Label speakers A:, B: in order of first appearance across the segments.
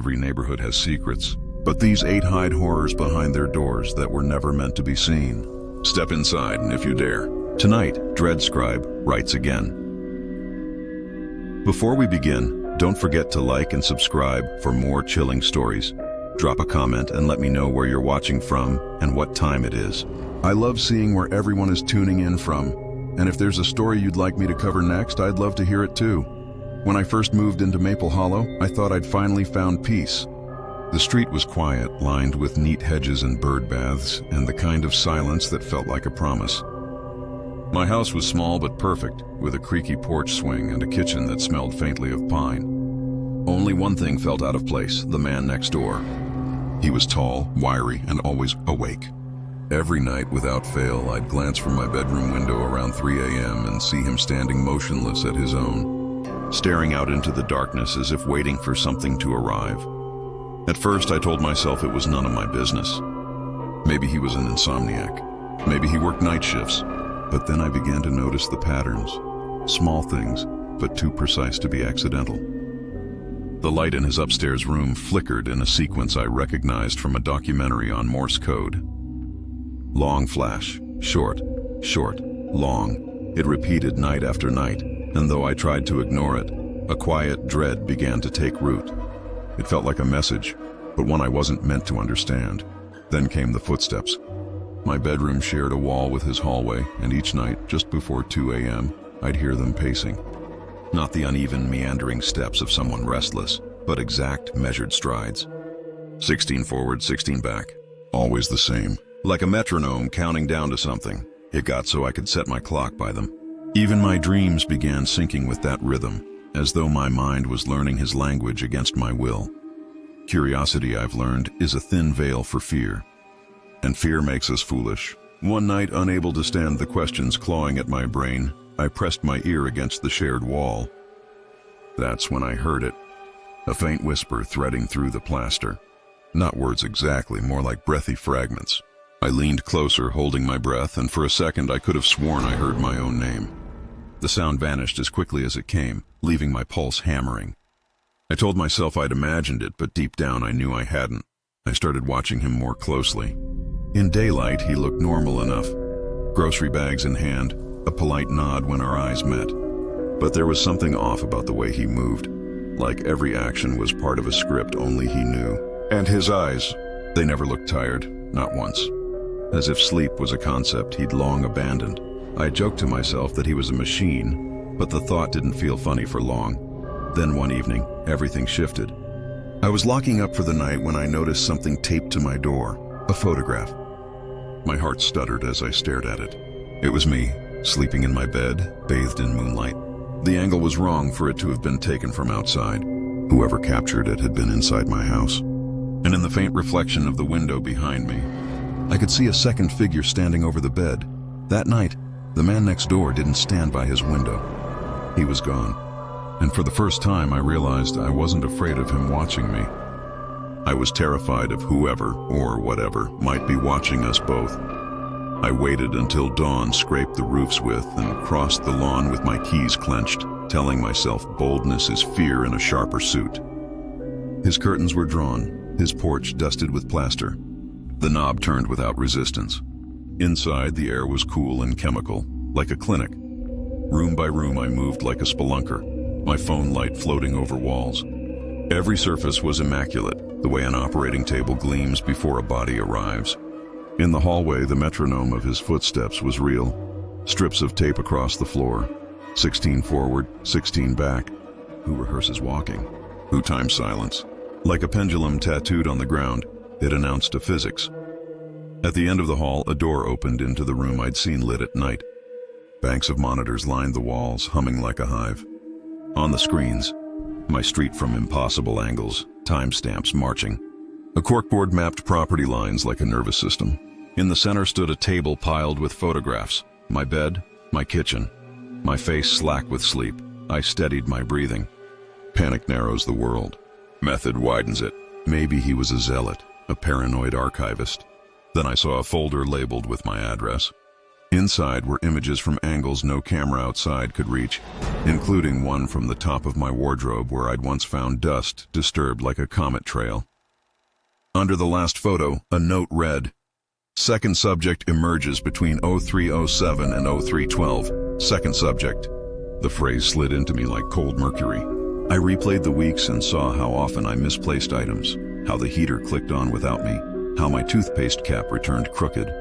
A: every neighborhood has secrets, but these 8 hide horrors behind their doors that were never meant to be seen. Step inside, and if you dare. Tonight, Dread Scribe writes again. Before we begin, don't forget to like and subscribe for more chilling stories. Drop a comment and let me know where you're watching from and what time it is. I love seeing where everyone is tuning in from, and if there's a story you'd like me to cover next, I'd love to hear it too. When I first moved into Maple Hollow, I thought I'd finally found peace. The street was quiet, lined with neat hedges and bird baths, and the kind of silence that felt like a promise. My house was small but perfect, with a creaky porch swing and a kitchen that smelled faintly of pine. Only one thing felt out of place: the man next door. He was tall, wiry, and always awake. Every night, without fail, I'd glance from my bedroom window around 3 a.m. and see him standing motionless at his own, staring out into the darkness as if waiting for something to arrive. At first, I told myself it was none of my business. Maybe he was an insomniac. Maybe he worked night shifts. But then I began to notice the patterns. Small things, but too precise to be accidental. The light in his upstairs room flickered in a sequence I recognized from a documentary on Morse code. Long flash, short, short, long. It repeated night after night, and though I tried to ignore it, a quiet dread began to take root. It felt like a message, but one I wasn't meant to understand. Then came the footsteps. My bedroom shared a wall with his hallway, and each night, just before 2 a.m., I'd hear them pacing. Not the uneven, meandering steps of someone restless, but exact, measured strides. 16 forward, 16 back. Always the same. Like a metronome counting down to something. It got so I could set my clock by them. Even my dreams began syncing with that rhythm, as though my mind was learning his language against my will. Curiosity, I've learned, is a thin veil for fear. And fear makes us foolish. One night, unable to stand the questions clawing at my brain, I pressed my ear against the shared wall. That's when I heard it. A faint whisper threading through the plaster. Not words exactly, more like breathy fragments. I leaned closer, holding my breath, and for a second I could have sworn I heard my own name. The sound vanished as quickly as it came, leaving my pulse hammering. I told myself I'd imagined it, but deep down I knew I hadn't. I started watching him more closely. In daylight, he looked normal enough. Grocery bags in hand, a polite nod when our eyes met. But there was something off about the way he moved, like every action was part of a script only he knew. And his eyes, they never looked tired, not once. As if sleep was a concept he'd long abandoned. I joked to myself that he was a machine, but the thought didn't feel funny for long. Then one evening, everything shifted. I was locking up for the night when I noticed something taped to my door, a photograph. My heart stuttered as I stared at it. It was me, sleeping in my bed, bathed in moonlight. The angle was wrong for it to have been taken from outside. Whoever captured it had been inside my house. And in the faint reflection of the window behind me, I could see a second figure standing over the bed. That night, the man next door didn't stand by his window. He was gone. And for the first time, I realized I wasn't afraid of him watching me. I was terrified of whoever, or whatever, might be watching us both. I waited until dawn scraped the roofs with and crossed the lawn with my keys clenched, telling myself boldness is fear in a sharper suit. His curtains were drawn, his porch dusted with plaster. The knob turned without resistance. Inside, the air was cool and chemical, like a clinic. Room by room, I moved like a spelunker, my phone light floating over walls. Every surface was immaculate, the way an operating table gleams before a body arrives. In the hallway, the metronome of his footsteps was real. Strips of tape across the floor. 16 forward, 16 back. Who rehearses walking? Who times silence? Like a pendulum tattooed on the ground, it announced a physics. At the end of the hall, a door opened into the room I'd seen lit at night. Banks of monitors lined the walls, humming like a hive. On the screens, my street from impossible angles, timestamps marching. A corkboard mapped property lines like a nervous system. In the center stood a table piled with photographs. My bed, my kitchen. My face slack with sleep. I steadied my breathing. Panic narrows the world. Method widens it. Maybe he was a zealot, a paranoid archivist. Then I saw a folder labeled with my address. Inside were images from angles no camera outside could reach. including one from the top of my wardrobe where I'd once found dust disturbed like a comet trail. Under the last photo, a note read, "Second subject emerges between 0307 and 0312. Second subject." The phrase slid into me like cold mercury. I replayed the weeks and saw how often I misplaced items, how the heater clicked on without me, how my toothpaste cap returned crooked.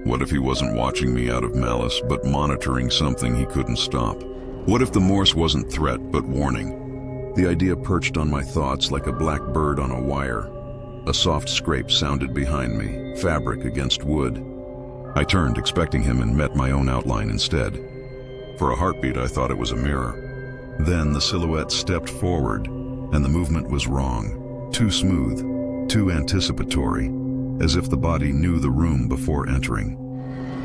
A: What if he wasn't watching me out of malice, but monitoring something he couldn't stop? What if the Morse wasn't threat, but warning? The idea perched on my thoughts like a black bird on a wire. A soft scrape sounded behind me, fabric against wood. I turned, expecting him, and met my own outline instead. For a heartbeat, I thought it was a mirror. Then the silhouette stepped forward, and the movement was wrong. Too smooth, too anticipatory, as if the body knew the room before entering.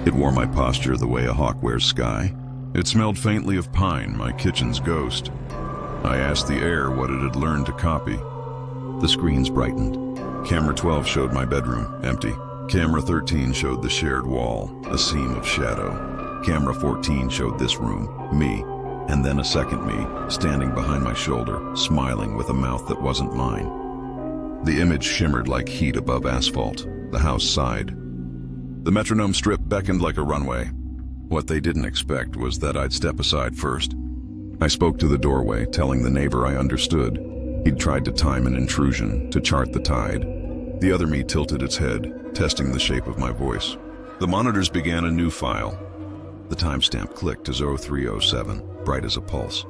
A: It wore my posture the way a hawk wears sky. It smelled faintly of pine, my kitchen's ghost. I asked the air what it had learned to copy. The screens brightened. Camera 12 showed my bedroom, empty. Camera 13 showed the shared wall, a seam of shadow. Camera 14 showed this room, me, and then a second me, standing behind my shoulder, smiling with a mouth that wasn't mine. The image shimmered like heat above asphalt. The house sighed. The metronome strip beckoned like a runway. What they didn't expect was that I'd step aside first. I spoke to the doorway, telling the neighbor I understood. He'd tried to time an intrusion, to chart the tide. The other me tilted its head, testing the shape of my voice. The monitors began a new file. The timestamp clicked as 0307, bright as a pulse.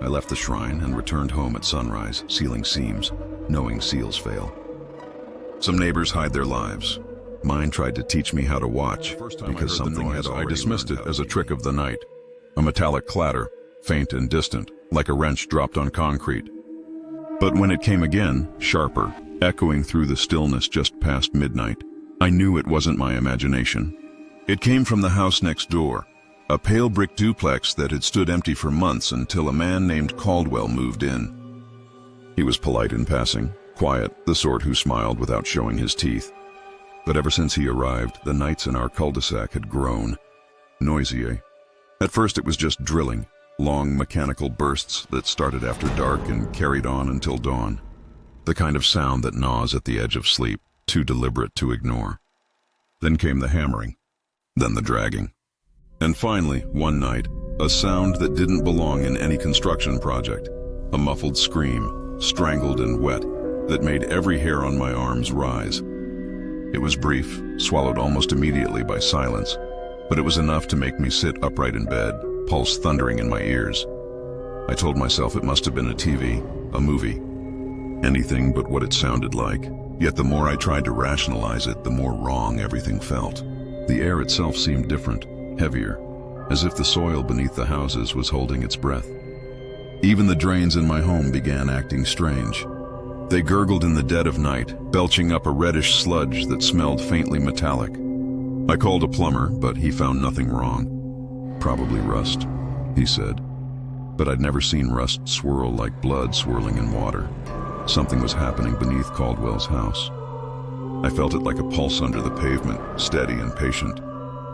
A: I left the shrine and returned home at sunrise, sealing seams, knowing seals fail. Some neighbors hide their lives. Mine tried to teach me how to watch, because something had already. I dismissed it as a trick of the night. A metallic clatter, faint and distant, like a wrench dropped on concrete. But when it came again, sharper, echoing through the stillness just past midnight, I knew it wasn't my imagination. It came from the house next door, a pale brick duplex that had stood empty for months until a man named Caldwell moved in. He was polite in passing, quiet, the sort who smiled without showing his teeth. But ever since he arrived, the nights in our cul-de-sac had grown. Noisier. At first it was just drilling, long mechanical bursts that started after dark and carried on until dawn. The kind of sound that gnaws at the edge of sleep, too deliberate to ignore. Then came the hammering, then the dragging. And finally, one night, a sound that didn't belong in any construction project. A muffled scream, strangled and wet, that made every hair on my arms rise. It was brief, swallowed almost immediately by silence, but it was enough to make me sit upright in bed, pulse thundering in my ears. I told myself it must have been a TV, a movie, anything but what it sounded like. Yet the more I tried to rationalize it, the more wrong everything felt. The air itself seemed different, heavier, as if the soil beneath the houses was holding its breath. Even the drains in my home began acting strange. They gurgled in the dead of night, belching up a reddish sludge that smelled faintly metallic. I called a plumber, but he found nothing wrong. Probably rust, he said. But I'd never seen rust swirl like blood swirling in water. Something was happening beneath Caldwell's house. I felt it like a pulse under the pavement, steady and patient.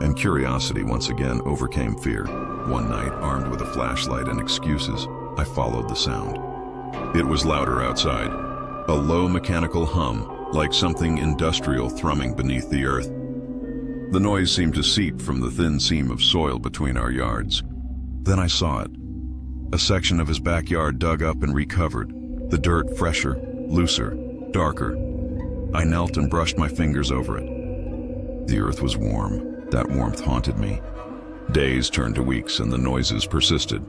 A: And curiosity once again overcame fear. One night, armed with a flashlight and excuses, I followed the sound. It was louder outside. A low mechanical hum, like something industrial thrumming beneath the earth. The noise seemed to seep from the thin seam of soil between our yards. Then I saw it. A section of his backyard dug up and recovered, the dirt fresher, looser, darker. I knelt and brushed my fingers over it. The earth was warm. That warmth haunted me. Days turned to weeks and the noises persisted.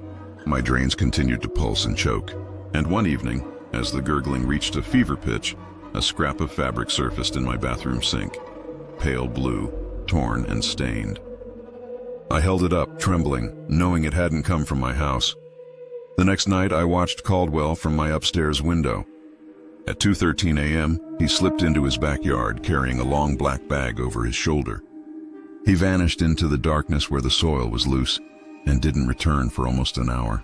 A: My drains continued to pulse and choke. And one evening, as the gurgling reached a fever pitch, a scrap of fabric surfaced in my bathroom sink, pale blue, torn and stained. I held it up, trembling, knowing it hadn't come from my house. The next night, I watched Caldwell from my upstairs window. At 2:13 a.m., he slipped into his backyard, carrying a long black bag over his shoulder. He vanished into the darkness where the soil was loose, and didn't return for almost an hour.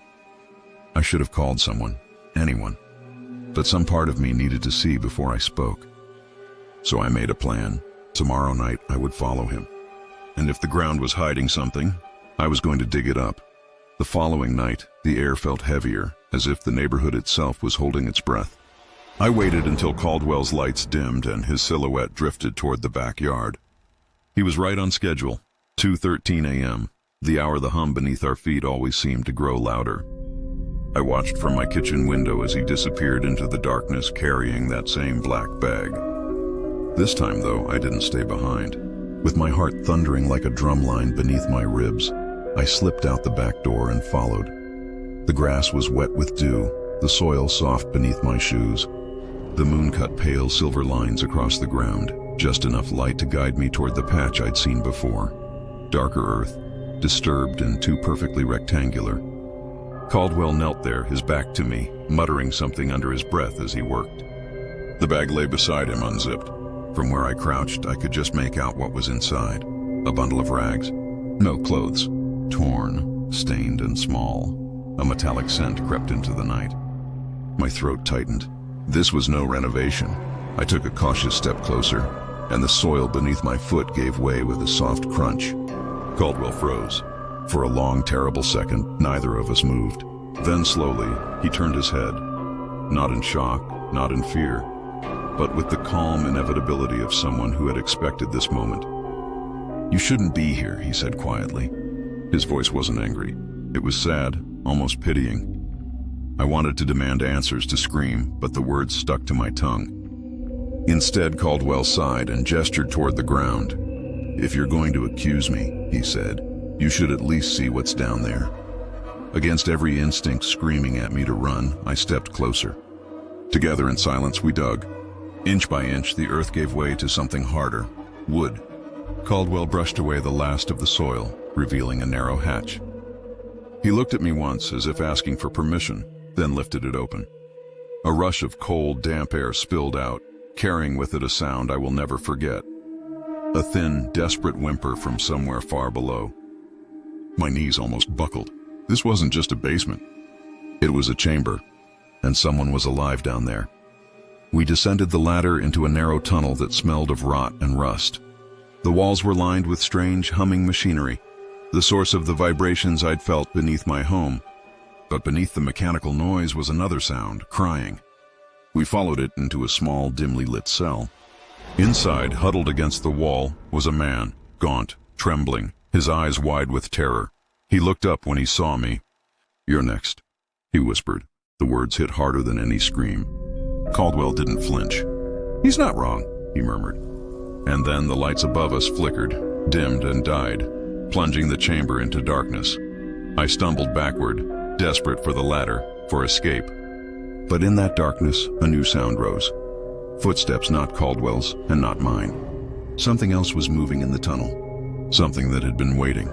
A: I should have called someone, anyone. But some part of me needed to see before I spoke. So I made a plan. Tomorrow night I would follow him. And if the ground was hiding something, I was going to dig it up. The following night, the air felt heavier, as if the neighborhood itself was holding its breath. I waited until Caldwell's lights dimmed and his silhouette drifted toward the backyard. He was right on schedule, 2:13 a.m., the hour the hum beneath our feet always seemed to grow louder. I watched from my kitchen window as he disappeared into the darkness carrying that same black bag. This time, though, I didn't stay behind. With my heart thundering like a drumline beneath my ribs, I slipped out the back door and followed. The grass was wet with dew, the soil soft beneath my shoes. The moon cut pale silver lines across the ground, just enough light to guide me toward the patch I'd seen before. Darker earth, disturbed and too perfectly rectangular. Caldwell knelt there, his back to me, muttering something under his breath as he worked. The bag lay beside him unzipped. From where I crouched, I could just make out what was inside. A bundle of rags. No clothes. Torn, stained, and small. A metallic scent crept into the night. My throat tightened. This was no renovation. I took a cautious step closer, and the soil beneath my foot gave way with a soft crunch. Caldwell froze. For a long, terrible second, neither of us moved. Then slowly, he turned his head. Not in shock, not in fear, but with the calm inevitability of someone who had expected this moment. "You shouldn't be here," he said quietly. His voice wasn't angry. It was sad, almost pitying. I wanted to demand answers, to scream, but the words stuck to my tongue. Instead, Caldwell sighed and gestured toward the ground. "If you're going to accuse me," he said, "you should at least see what's down there." Against every instinct screaming at me to run, I stepped closer. Together in silence, we dug. Inch by inch, the earth gave way to something harder, wood. Caldwell brushed away the last of the soil, revealing a narrow hatch. He looked at me once, as if asking for permission, then lifted it open. A rush of cold, damp air spilled out, carrying with it a sound I will never forget. A thin, desperate whimper from somewhere far below. My knees almost buckled. This wasn't just a basement. It was a chamber, and someone was alive down there. We descended the ladder into a narrow tunnel that smelled of rot and rust. The walls were lined with strange, humming machinery, the source of the vibrations I'd felt beneath my home. But beneath the mechanical noise was another sound, crying. We followed it into a small, dimly lit cell. Inside, huddled against the wall, was a man, gaunt, trembling, his eyes wide with terror. He looked up when he saw me. "You're next," he whispered. The words hit harder than any scream. Caldwell didn't flinch. "He's not wrong," he murmured. And then the lights above us flickered, dimmed and died, plunging the chamber into darkness. I stumbled backward, desperate for the ladder, for escape. But in that darkness, a new sound rose. Footsteps not Caldwell's, and not mine. Something else was moving in the tunnel. Something that had been waiting.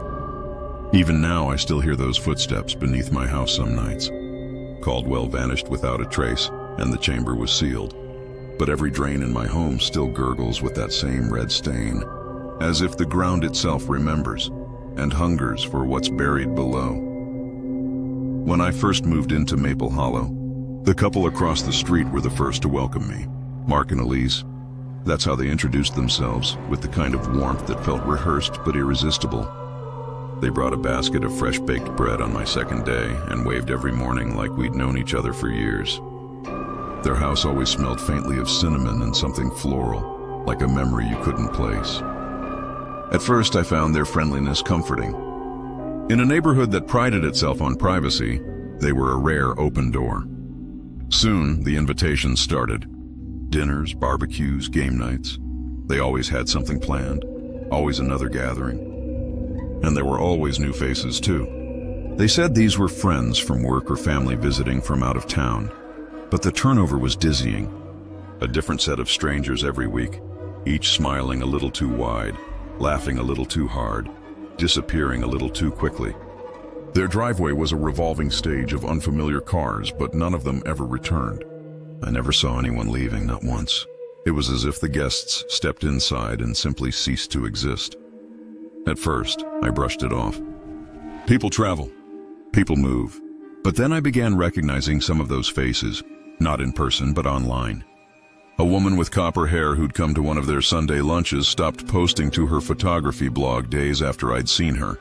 A: Even now, I still hear those footsteps beneath my house some nights. Caldwell vanished without a trace, and the chamber was sealed. But every drain in my home still gurgles with that same red stain, as if the ground itself remembers, and hungers for what's buried below. When I first moved into Maple Hollow, the couple across the street were the first to welcome me. Mark and Elise. That's how they introduced themselves, with the kind of warmth that felt rehearsed but irresistible. They brought a basket of fresh-baked bread on my second day and waved every morning like we'd known each other for years. Their house always smelled faintly of cinnamon and something floral, like a memory you couldn't place. At first, I found their friendliness comforting. In a neighborhood that prided itself on privacy, they were a rare open door. Soon, the invitations started. Dinners, barbecues, game nights. They always had something planned, always another gathering. And there were always new faces, too. They said these were friends from work or family visiting from out of town, but the turnover was dizzying. A different set of strangers every week, each smiling a little too wide, laughing a little too hard, disappearing a little too quickly. Their driveway was a revolving stage of unfamiliar cars, but none of them ever returned. I never saw anyone leaving, not once. It was as if the guests stepped inside and simply ceased to exist. At first, I brushed it off. People travel. People move. But then I began recognizing some of those faces, not in person, but online. A woman with copper hair who'd come to one of their Sunday lunches stopped posting to her photography blog days after I'd seen her.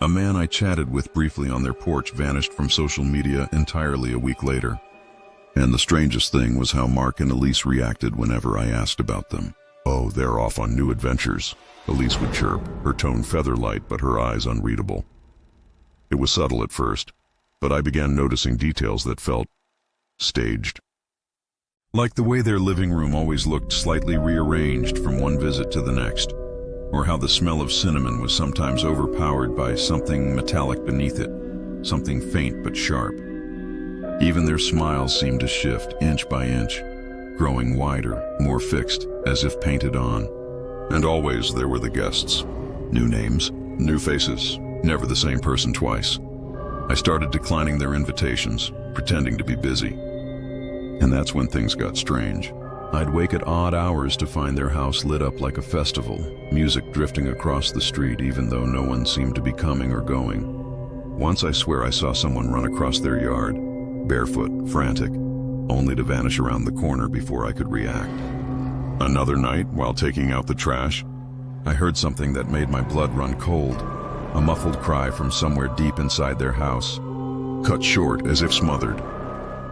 A: A man I chatted with briefly on their porch vanished from social media entirely a week later. And the strangest thing was how Mark and Elise reacted whenever I asked about them. "Oh, they're off on new adventures," Elise would chirp, her tone feather-light but her eyes unreadable. It was subtle at first, but I began noticing details that felt staged. Like the way their living room always looked slightly rearranged from one visit to the next, or how the smell of cinnamon was sometimes overpowered by something metallic beneath it, something faint but sharp. Even their smiles seemed to shift inch by inch, growing wider, more fixed, as if painted on. And always there were the guests. New names, new faces, never the same person twice. I started declining their invitations, pretending to be busy. And that's when things got strange. I'd wake at odd hours to find their house lit up like a festival, music drifting across the street even though no one seemed to be coming or going. Once I swear I saw someone run across their yard, barefoot, frantic, only to vanish around the corner before I could react. Another night, while taking out the trash, I heard something that made my blood run cold, a muffled cry from somewhere deep inside their house, cut short as if smothered.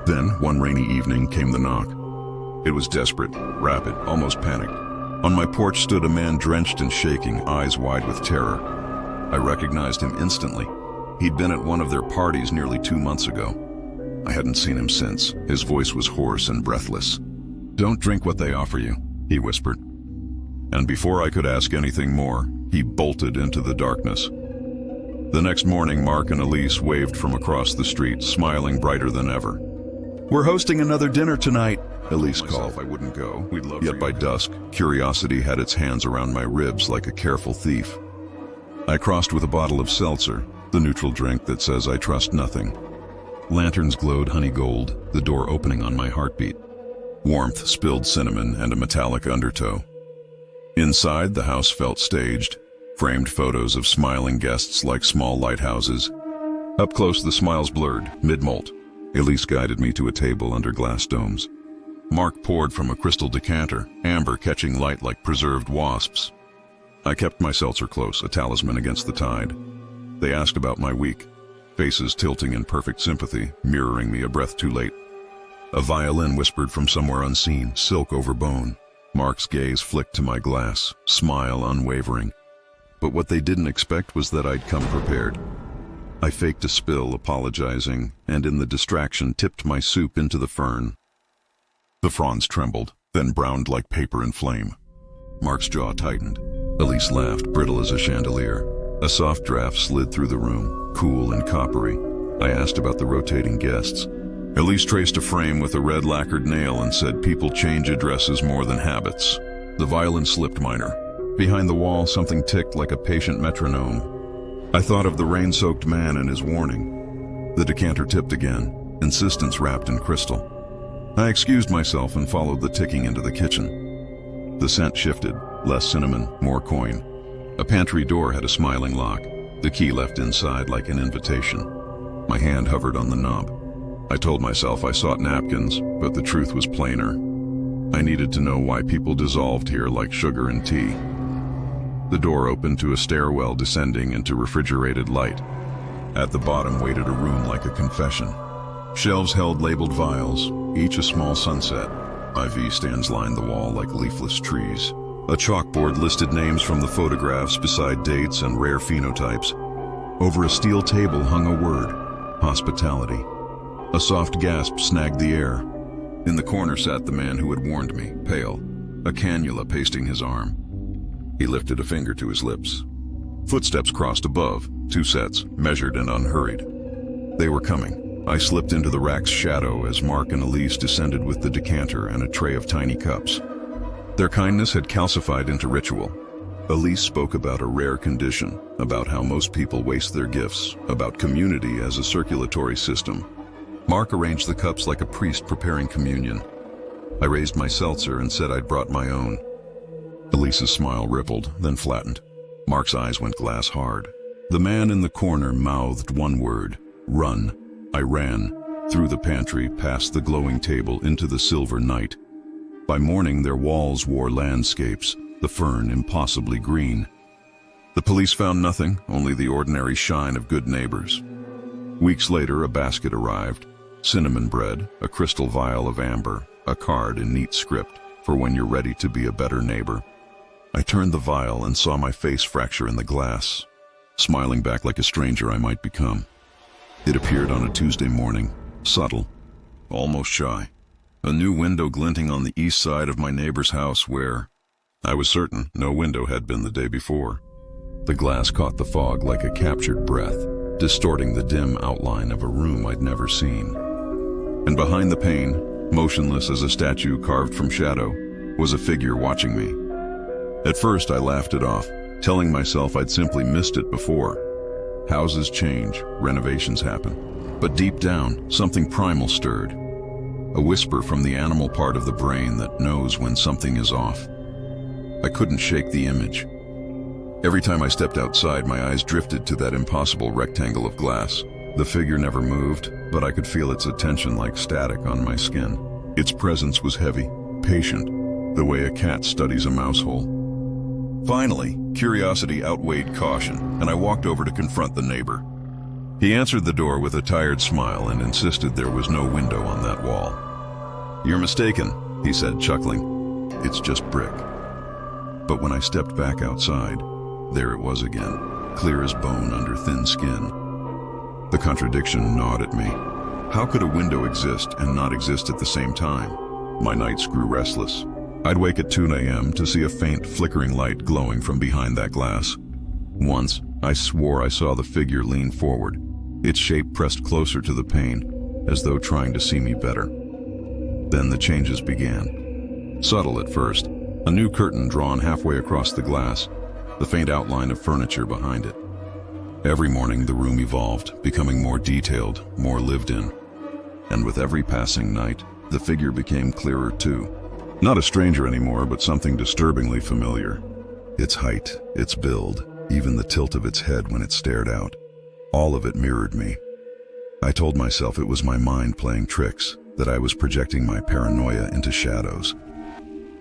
A: Then, one rainy evening, came the knock. It was desperate, rapid, almost panicked. On my porch stood a man drenched and shaking, eyes wide with terror. I recognized him instantly. He'd been at one of their parties nearly 2 months ago. I hadn't seen him since. His voice was hoarse and breathless. "Don't drink what they offer you," he whispered. And before I could ask anything more, he bolted into the darkness. The next morning, Mark and Elise waved from across the street, smiling brighter than ever. "We're hosting another dinner tonight," Elise called. I wouldn't go. Yet by dusk, curiosity had its hands around my ribs like a careful thief. I crossed with a bottle of seltzer, the neutral drink that says I trust nothing. Lanterns glowed honey gold, the door opening on my heartbeat. Warmth spilled cinnamon and a metallic undertow. Inside, the house felt staged, framed photos of smiling guests like small lighthouses. Up close, the smiles blurred, mid-molt. Elise guided me to a table under glass domes. Mark poured from a crystal decanter, amber catching light like preserved wasps. I kept my seltzer close, a talisman against the tide. They asked about my week, faces tilting in perfect sympathy, mirroring me a breath too late. A violin whispered from somewhere unseen, silk over bone. Mark's gaze flicked to my glass, smile unwavering. But what they didn't expect was that I'd come prepared. I faked a spill, apologizing, and in the distraction tipped my soup into the fern. The fronds trembled, then browned like paper in flame. Mark's jaw tightened. Elise laughed, brittle as a chandelier. A soft draft slid through the room, cool and coppery. I asked about the rotating guests. Elise traced a frame with a red lacquered nail and said people change addresses more than habits. The violin slipped minor. Behind the wall, something ticked like a patient metronome. I thought of the rain-soaked man and his warning. The decanter tipped again, insistence wrapped in crystal. I excused myself and followed the ticking into the kitchen. The scent shifted, less cinnamon, more coin. A pantry door had a smiling lock, the key left inside like an invitation. My hand hovered on the knob. I told myself I sought napkins, but the truth was plainer. I needed to know why people dissolved here like sugar in tea. The door opened to a stairwell descending into refrigerated light. At the bottom waited a room like a confession. Shelves held labeled vials, each a small sunset. IV stands lined the wall like leafless trees. A chalkboard listed names from the photographs beside dates and rare phenotypes. Over a steel table hung a word, hospitality. A soft gasp snagged the air. In the corner sat the man who had warned me, pale, a cannula pasting his arm. He lifted a finger to his lips. Footsteps crossed above, 2 sets, measured and unhurried. They were coming. I slipped into the rack's shadow as Mark and Elise descended with the decanter and a tray of tiny cups. Their kindness had calcified into ritual. Elise spoke about a rare condition, about how most people waste their gifts, about community as a circulatory system. Mark arranged the cups like a priest preparing communion. I raised my seltzer and said I'd brought my own. Elise's smile rippled, then flattened. Mark's eyes went glass hard. The man in the corner mouthed one word, run. I ran, through the pantry, past the glowing table, into the silver night. By morning, their walls wore landscapes, the fern impossibly green. The police found nothing, only the ordinary shine of good neighbors. Weeks later, a basket arrived. Cinnamon bread, a crystal vial of amber, a card in neat script for when you're ready to be a better neighbor. I turned the vial and saw my face fracture in the glass, smiling back like a stranger I might become. It appeared on a Tuesday morning, subtle, almost shy. A new window glinting on the east side of my neighbor's house where, I was certain, no window had been the day before. The glass caught the fog like a captured breath, distorting the dim outline of a room I'd never seen. And behind the pane, motionless as a statue carved from shadow, was a figure watching me. At first I laughed it off, telling myself I'd simply missed it before. Houses change, renovations happen. But deep down, something primal stirred. A whisper from the animal part of the brain that knows when something is off. I couldn't shake the image. Every time I stepped outside, my eyes drifted to that impossible rectangle of glass. The figure never moved, but I could feel its attention like static on my skin. Its presence was heavy, patient, the way a cat studies a mouse hole. Finally, curiosity outweighed caution, and I walked over to confront the neighbor. He answered the door with a tired smile and insisted there was no window on that wall. "You're mistaken," he said, chuckling. "It's just brick." But when I stepped back outside, there it was again, clear as bone under thin skin. The contradiction gnawed at me. How could a window exist and not exist at the same time? My nights grew restless. I'd wake at 2 a.m. to see a faint, flickering light glowing from behind that glass. Once, I swore I saw the figure lean forward, its shape pressed closer to the pane, as though trying to see me better. Then the changes began. Subtle at first, a new curtain drawn halfway across the glass, the faint outline of furniture behind it. Every morning the room evolved, becoming more detailed, more lived in. And with every passing night, the figure became clearer too. Not a stranger anymore, but something disturbingly familiar. Its height, its build, even the tilt of its head when it stared out. All of it mirrored me. I told myself it was my mind playing tricks, that I was projecting my paranoia into shadows.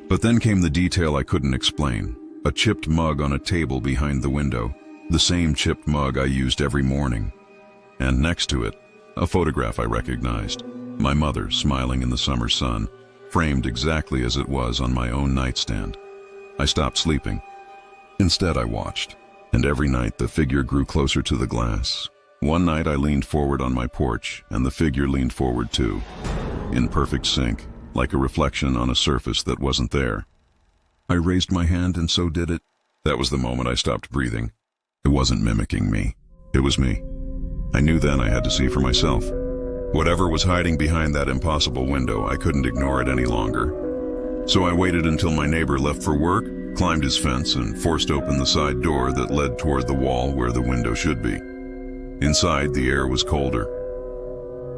A: But then came the detail I couldn't explain. A chipped mug on a table behind the window, the same chipped mug I used every morning. And next to it, a photograph I recognized. My mother smiling in the summer sun, framed exactly as it was on my own nightstand. I stopped sleeping. Instead, I watched, and every night the figure grew closer to the glass. One night I leaned forward on my porch, and the figure leaned forward too, in perfect sync, like a reflection on a surface that wasn't there. I raised my hand and so did it. That was the moment I stopped breathing. It wasn't mimicking me. It was me. I knew then I had to see for myself. Whatever was hiding behind that impossible window, I couldn't ignore it any longer. So I waited until my neighbor left for work, climbed his fence, and forced open the side door that led toward the wall where the window should be. Inside, the air was colder.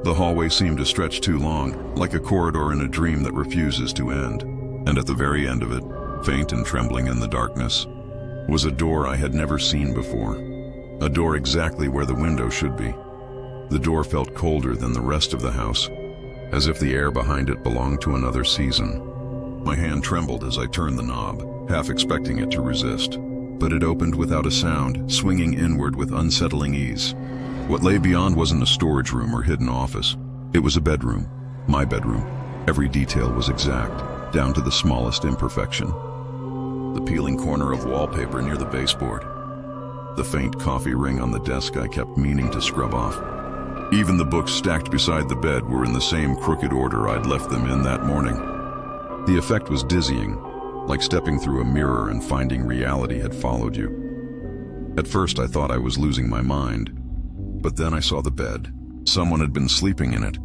A: The hallway seemed to stretch too long, like a corridor in a dream that refuses to end. And at the very end of it, faint and trembling in the darkness, was a door I had never seen before. A door exactly where the window should be. The door felt colder than the rest of the house, as if the air behind it belonged to another season. My hand trembled as I turned the knob, half expecting it to resist. But it opened without a sound, swinging inward with unsettling ease. What lay beyond wasn't a storage room or hidden office. It was a bedroom, my bedroom. Every detail was exact, down to the smallest imperfection. The peeling corner of wallpaper near the baseboard. The faint coffee ring on the desk I kept meaning to scrub off. Even the books stacked beside the bed were in the same crooked order I'd left them in that morning. The effect was dizzying, like stepping through a mirror and finding reality had followed you. At first I thought I was losing my mind, but then I saw the bed. Someone had been sleeping in it.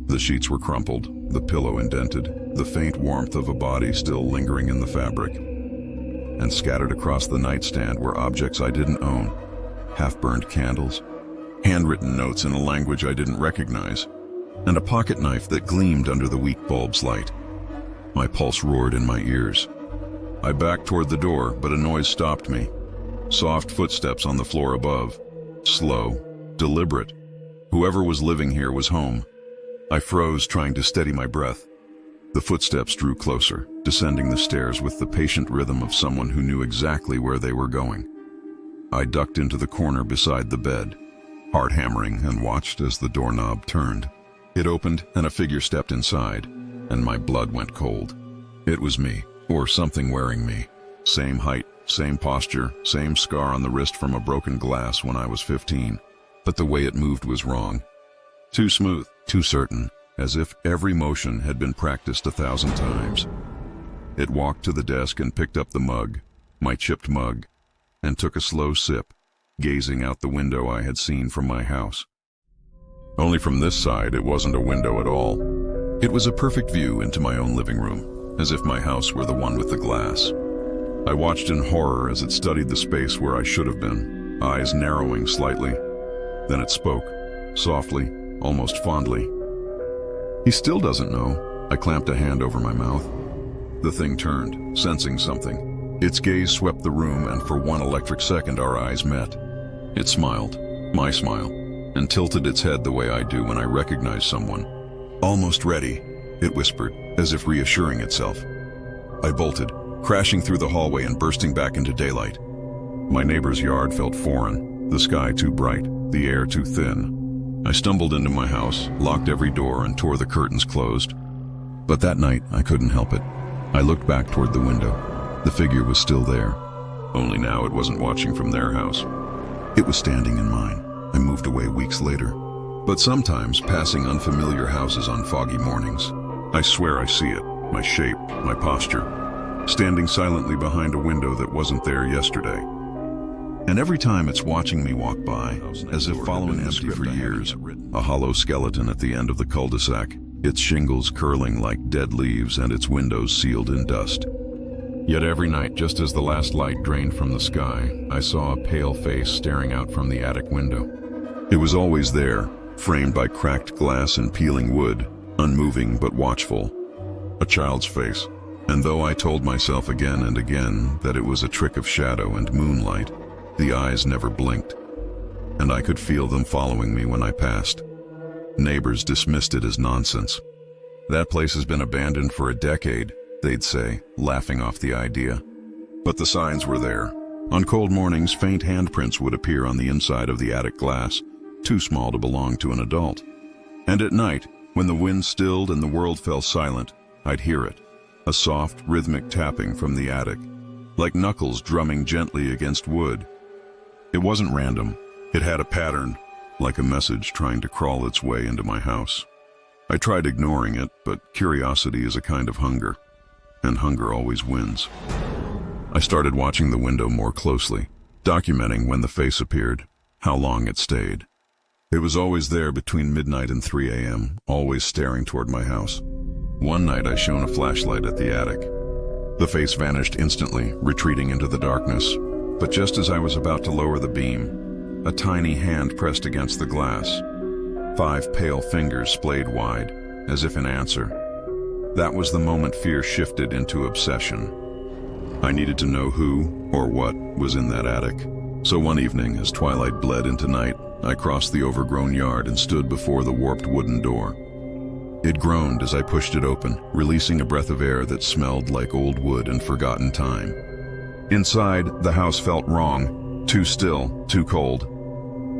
A: The sheets were crumpled, the pillow indented, the faint warmth of a body still lingering in the fabric. And scattered across the nightstand were objects I didn't own, half-burned candles, handwritten notes in a language I didn't recognize, and a pocket knife that gleamed under the weak bulb's light. My pulse roared in my ears. I backed toward the door, but a noise stopped me. Soft footsteps on the floor above. Slow, deliberate. Whoever was living here was home. I froze, trying to steady my breath. The footsteps drew closer, descending the stairs with the patient rhythm of someone who knew exactly where they were going. I ducked into the corner beside the bed, heart hammering, and watched as the doorknob turned. It opened and a figure stepped inside, and my blood went cold. It was me, or something wearing me. Same height, same posture, same scar on the wrist from a broken glass when I was 15. But the way it moved was wrong. Too smooth, too certain, as if every motion had been practiced 1,000 times. It walked to the desk and picked up the mug, my chipped mug, and took a slow sip, gazing out the window I had seen from my house. Only from this side, it wasn't a window at all. It was a perfect view into my own living room, as if my house were the one with the glass. I watched in horror as it studied the space where I should have been, eyes narrowing slightly. Then it spoke, softly, almost fondly. "He still doesn't know." I clamped a hand over my mouth. The thing turned, sensing something. Its gaze swept the room, and for one electric second our eyes met. It smiled, my smile, and tilted its head the way I do when I recognize someone. "Almost ready," it whispered, as if reassuring itself. I bolted, crashing through the hallway and bursting back into daylight. My neighbor's yard felt foreign, the sky too bright, the air too thin. I stumbled into my house, locked every door, and tore the curtains closed. But that night, I couldn't help it. I looked back toward the window. The figure was still there, only now it wasn't watching from their house. It was standing in mine. I moved away weeks later. But sometimes, passing unfamiliar houses on foggy mornings, I swear I see it, my shape, my posture, standing silently behind a window that wasn't there yesterday. And every time it's watching me walk by, as if following empty for years, a hollow skeleton at the end of the cul-de-sac, its shingles curling like dead leaves and its windows sealed in dust. Yet every night, just as the last light drained from the sky, I saw a pale face staring out from the attic window. It was always there, framed by cracked glass and peeling wood, unmoving but watchful. A child's face. And though I told myself again and again that it was a trick of shadow and moonlight, the eyes never blinked, and I could feel them following me when I passed. Neighbors dismissed it as nonsense. "That place has been abandoned for a decade," they'd say, laughing off the idea. But the signs were there. On cold mornings, faint handprints would appear on the inside of the attic glass, too small to belong to an adult. And at night, when the wind stilled and the world fell silent, I'd hear it, a soft, rhythmic tapping from the attic, like knuckles drumming gently against wood. It wasn't random. It had a pattern, like a message trying to crawl its way into my house. I tried ignoring it, but curiosity is a kind of hunger, and hunger always wins. I started watching the window more closely, documenting when the face appeared, how long it stayed. It was always there between midnight and 3 a.m., always staring toward my house. One night I shone a flashlight at the attic. The face vanished instantly, retreating into the darkness. But just as I was about to lower the beam, a tiny hand pressed against the glass. 5 pale fingers splayed wide, as if in answer. That was the moment fear shifted into obsession. I needed to know who, or what, was in that attic. So one evening, as twilight bled into night, I crossed the overgrown yard and stood before the warped wooden door. It groaned as I pushed it open, releasing a breath of air that smelled like old wood and forgotten time. Inside, the house felt wrong, too still, too cold.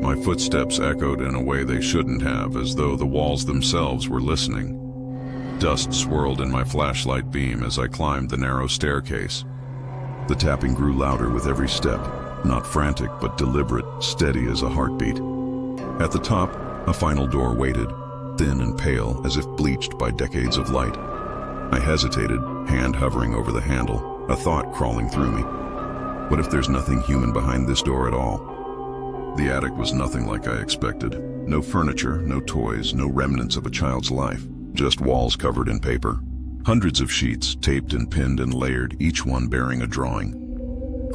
A: My footsteps echoed in a way they shouldn't have, as though the walls themselves were listening. Dust swirled in my flashlight beam as I climbed the narrow staircase. The tapping grew louder with every step, not frantic but deliberate, steady as a heartbeat. At the top, a final door waited, thin and pale as if bleached by decades of light. I hesitated, hand hovering over the handle, a thought crawling through me. What if there's nothing human behind this door at all? The attic was nothing like I expected. No furniture, no toys, no remnants of a child's life. Just walls covered in paper. Hundreds of sheets, taped and pinned and layered, each one bearing a drawing.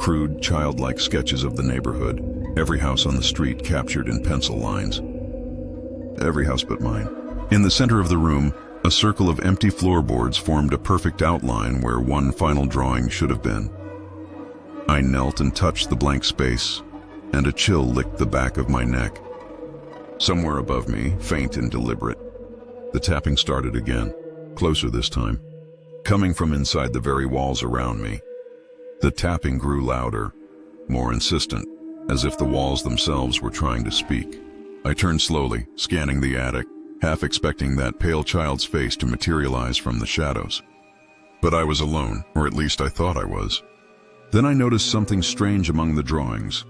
A: Crude, childlike sketches of the neighborhood, every house on the street captured in pencil lines. Every house but mine. In the center of the room, a circle of empty floorboards formed a perfect outline where one final drawing should have been. I knelt and touched the blank space, and a chill licked the back of my neck. Somewhere above me, faint and deliberate, the tapping started again, closer this time, coming from inside the very walls around me. The tapping grew louder, more insistent, as if the walls themselves were trying to speak. I turned slowly, scanning the attic, half expecting that pale child's face to materialize from the shadows. But I was alone, or at least I thought I was. Then I noticed something strange among the drawings.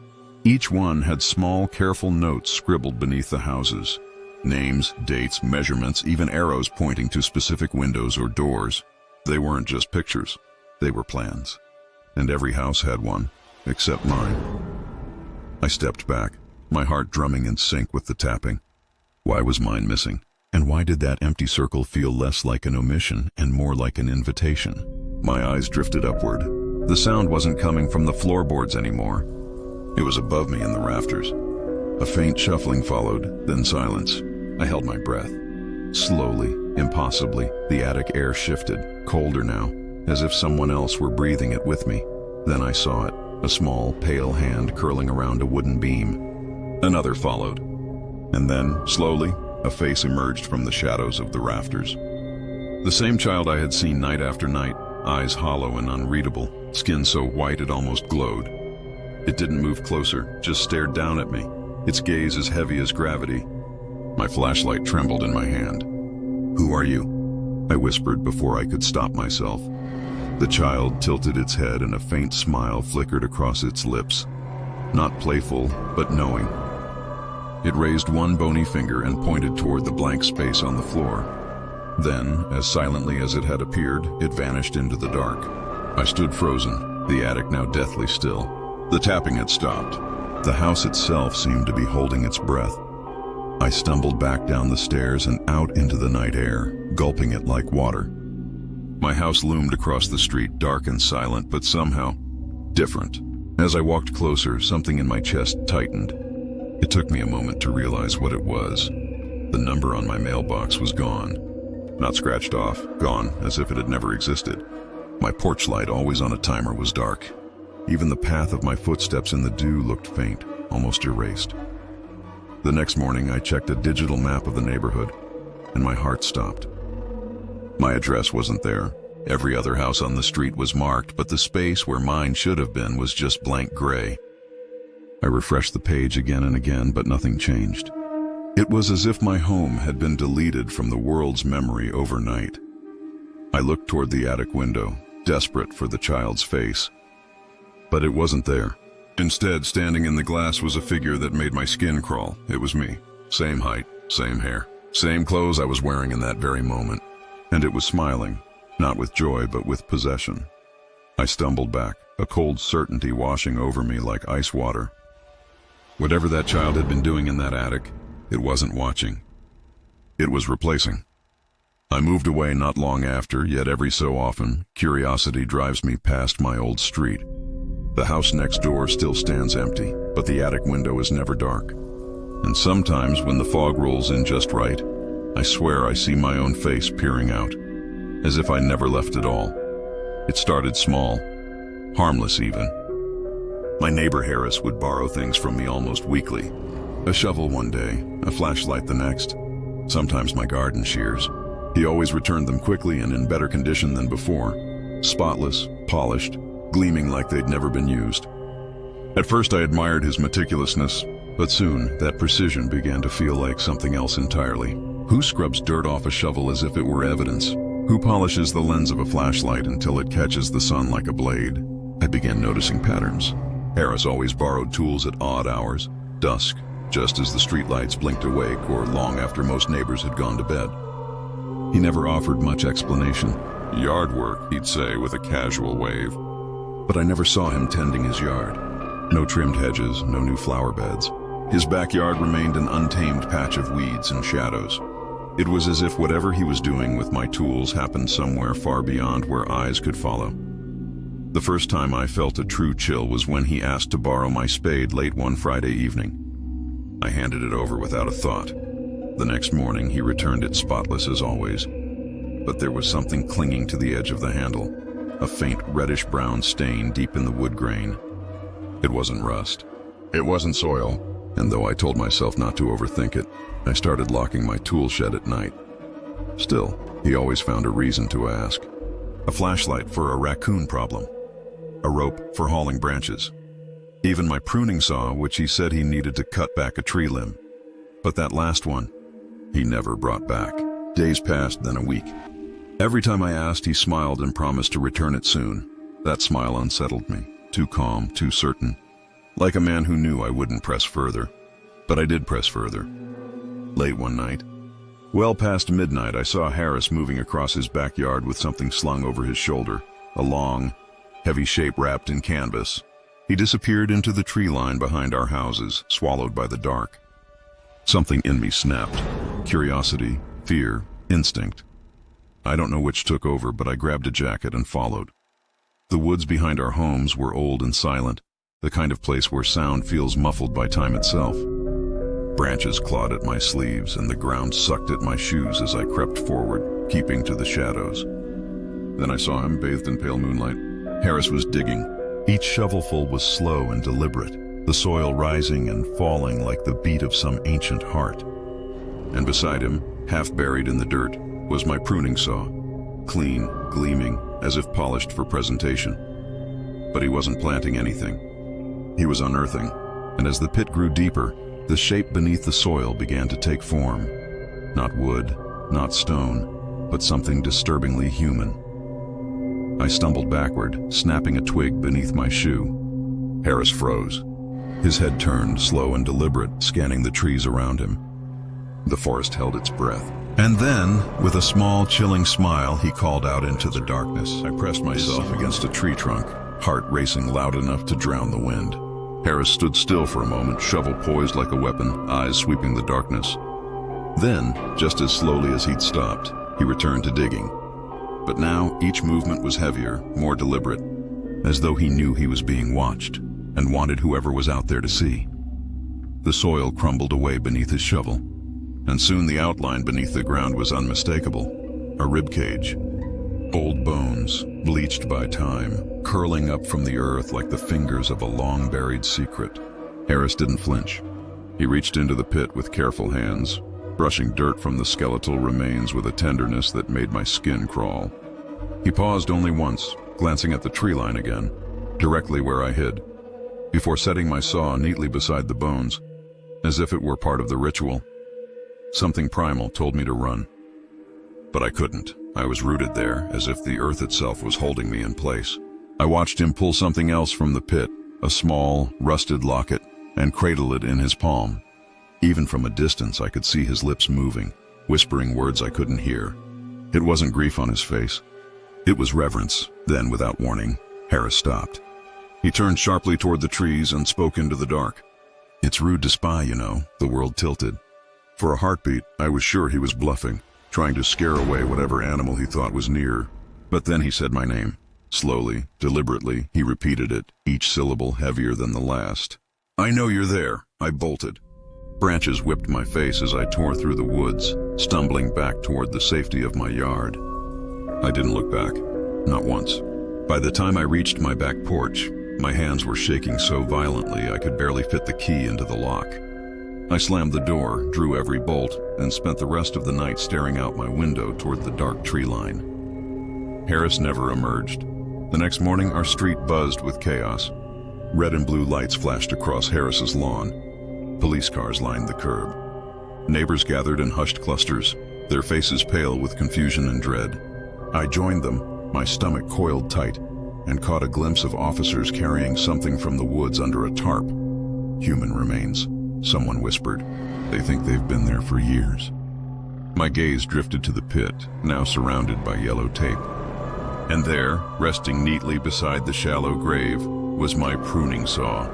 A: Each one had small, careful notes scribbled beneath the houses. Names, dates, measurements, even arrows pointing to specific windows or doors. They weren't just pictures, they were plans. And every house had one, except mine. I stepped back, my heart drumming in sync with the tapping. Why was mine missing? And why did that empty circle feel less like an omission and more like an invitation? My eyes drifted upward. The sound wasn't coming from the floorboards anymore. It was above me in the rafters. A faint shuffling followed, then silence. I held my breath. Slowly, impossibly, the attic air shifted, colder now, as if someone else were breathing it with me. Then I saw it, a small, pale hand curling around a wooden beam. Another followed. And then, slowly, a face emerged from the shadows of the rafters. The same child I had seen night after night, eyes hollow and unreadable, skin so white it almost glowed. It didn't move closer, just stared down at me, its gaze as heavy as gravity. My flashlight trembled in my hand. "Who are you?" I whispered before I could stop myself. The child tilted its head and a faint smile flickered across its lips. Not playful, but knowing. It raised one bony finger and pointed toward the blank space on the floor. Then, as silently as it had appeared, it vanished into the dark. I stood frozen, the attic now deathly still. The tapping had stopped. The house itself seemed to be holding its breath. I stumbled back down the stairs and out into the night air, gulping it like water. My house loomed across the street, dark and silent, but somehow different. As I walked closer, something in my chest tightened. It took me a moment to realize what it was. The number on my mailbox was gone. Not scratched off, gone, as if it had never existed. My porch light, always on a timer, was dark. Even the path of my footsteps in the dew looked faint, almost erased. The next morning, I checked a digital map of the neighborhood, and my heart stopped. My address wasn't there. Every other house on the street was marked, but the space where mine should have been was just blank gray. I refreshed the page again and again, but nothing changed. It was as if my home had been deleted from the world's memory overnight. I looked toward the attic window, desperate for the child's face. But it wasn't there. Instead, standing in the glass was a figure that made my skin crawl. It was me. Same height, same hair, same clothes I was wearing in that very moment. And it was smiling, not with joy, but with possession. I stumbled back, a cold certainty washing over me like ice water. Whatever that child had been doing in that attic, it wasn't watching. It was replacing. I moved away not long after, yet every so often, curiosity drives me past my old street. The house next door still stands empty, but the attic window is never dark. And sometimes when the fog rolls in just right, I swear I see my own face peering out, as if I never left at all. It started small, harmless even. My neighbor Harris would borrow things from me almost weekly. A shovel one day, a flashlight the next, sometimes my garden shears. He always returned them quickly and in better condition than before, spotless, polished, gleaming like they'd never been used. At first I admired his meticulousness, but soon that precision began to feel like something else entirely. Who scrubs dirt off a shovel as if it were evidence? Who polishes the lens of a flashlight until it catches the sun like a blade? I began noticing patterns. Harris always borrowed tools at odd hours, dusk, just as the streetlights blinked awake or long after most neighbors had gone to bed. He never offered much explanation. Yard work, he'd say with a casual wave. But I never saw him tending his yard. No trimmed hedges, no new flower beds. His backyard remained an untamed patch of weeds and shadows. It was as if whatever he was doing with my tools happened somewhere far beyond where eyes could follow. The first time I felt a true chill was when he asked to borrow my spade late one Friday evening. I handed it over without a thought. The next morning he returned it spotless as always. But there was something clinging to the edge of the handle. A faint reddish-brown stain deep in the wood grain. It wasn't rust. It wasn't soil. And though I told myself not to overthink it, I started locking my tool shed at night. Still, he always found a reason to ask. A flashlight for a raccoon problem. A rope for hauling branches. Even my pruning saw, which he said he needed to cut back a tree limb. But that last one, he never brought back. Days passed, then a week. Every time I asked, he smiled and promised to return it soon. That smile unsettled me. Too calm, too certain. Like a man who knew I wouldn't press further. But I did press further. Late one night, well past midnight, I saw Harris moving across his backyard with something slung over his shoulder. A long, heavy shape wrapped in canvas. He disappeared into the tree line behind our houses, swallowed by the dark. Something in me snapped. Curiosity, fear, instinct. I don't know which took over, but I grabbed a jacket and followed. The woods behind our homes were old and silent, the kind of place where sound feels muffled by time itself. Branches clawed at my sleeves and the ground sucked at my shoes as I crept forward, keeping to the shadows. Then I saw him, bathed in pale moonlight. Harris was digging. Each shovelful was slow and deliberate, the soil rising and falling like the beat of some ancient heart. And beside him, half buried in the dirt, was my pruning saw, clean, gleaming, as if polished for presentation. But he wasn't planting anything. He was unearthing, and as the pit grew deeper, the shape beneath the soil began to take form. Not wood, not stone, but something disturbingly human. I stumbled backward, snapping a twig beneath my shoe. Harris froze. His head turned, slow and deliberate, scanning the trees around him. The forest held its breath. And then, with a small, chilling smile, he called out into the darkness. I pressed myself against a tree trunk, heart racing loud enough to drown the wind. Harris stood still for a moment, shovel poised like a weapon, eyes sweeping the darkness. Then, just as slowly as he'd stopped, he returned to digging. But now, each movement was heavier, more deliberate, as though he knew he was being watched, and wanted whoever was out there to see. The soil crumbled away beneath his shovel, and soon the outline beneath the ground was unmistakable. A ribcage. Old bones, bleached by time, curling up from the earth like the fingers of a long-buried secret. Harris didn't flinch. He reached into the pit with careful hands, brushing dirt from the skeletal remains with a tenderness that made my skin crawl. He paused only once, glancing at the tree line again, directly where I hid, before setting my saw neatly beside the bones, as if it were part of the ritual. Something primal told me to run. But I couldn't. I was rooted there, as if the earth itself was holding me in place. I watched him pull something else from the pit, a small, rusted locket, and cradle it in his palm. Even from a distance, I could see his lips moving, whispering words I couldn't hear. It wasn't grief on his face. It was reverence. Then, without warning, Harris stopped. He turned sharply toward the trees and spoke into the dark. It's rude to spy, you know, the world tilted. For a heartbeat, I was sure he was bluffing, trying to scare away whatever animal he thought was near. But then he said my name. Slowly, deliberately, he repeated it, each syllable heavier than the last. I know you're there, I bolted. Branches whipped my face as I tore through the woods, stumbling back toward the safety of my yard. I didn't look back, not once. By the time I reached my back porch, my hands were shaking so violently I could barely fit the key into the lock. I slammed the door, drew every bolt, and spent the rest of the night staring out my window toward the dark tree line. Harris never emerged. The next morning, our street buzzed with chaos. Red and blue lights flashed across Harris's lawn. Police cars lined the curb. Neighbors gathered in hushed clusters, their faces pale with confusion and dread. I joined them, my stomach coiled tight, and caught a glimpse of officers carrying something from the woods under a tarp. Human remains, someone whispered. They think they've been there for years. My gaze drifted to the pit, now surrounded by yellow tape. And there, resting neatly beside the shallow grave, was my pruning saw,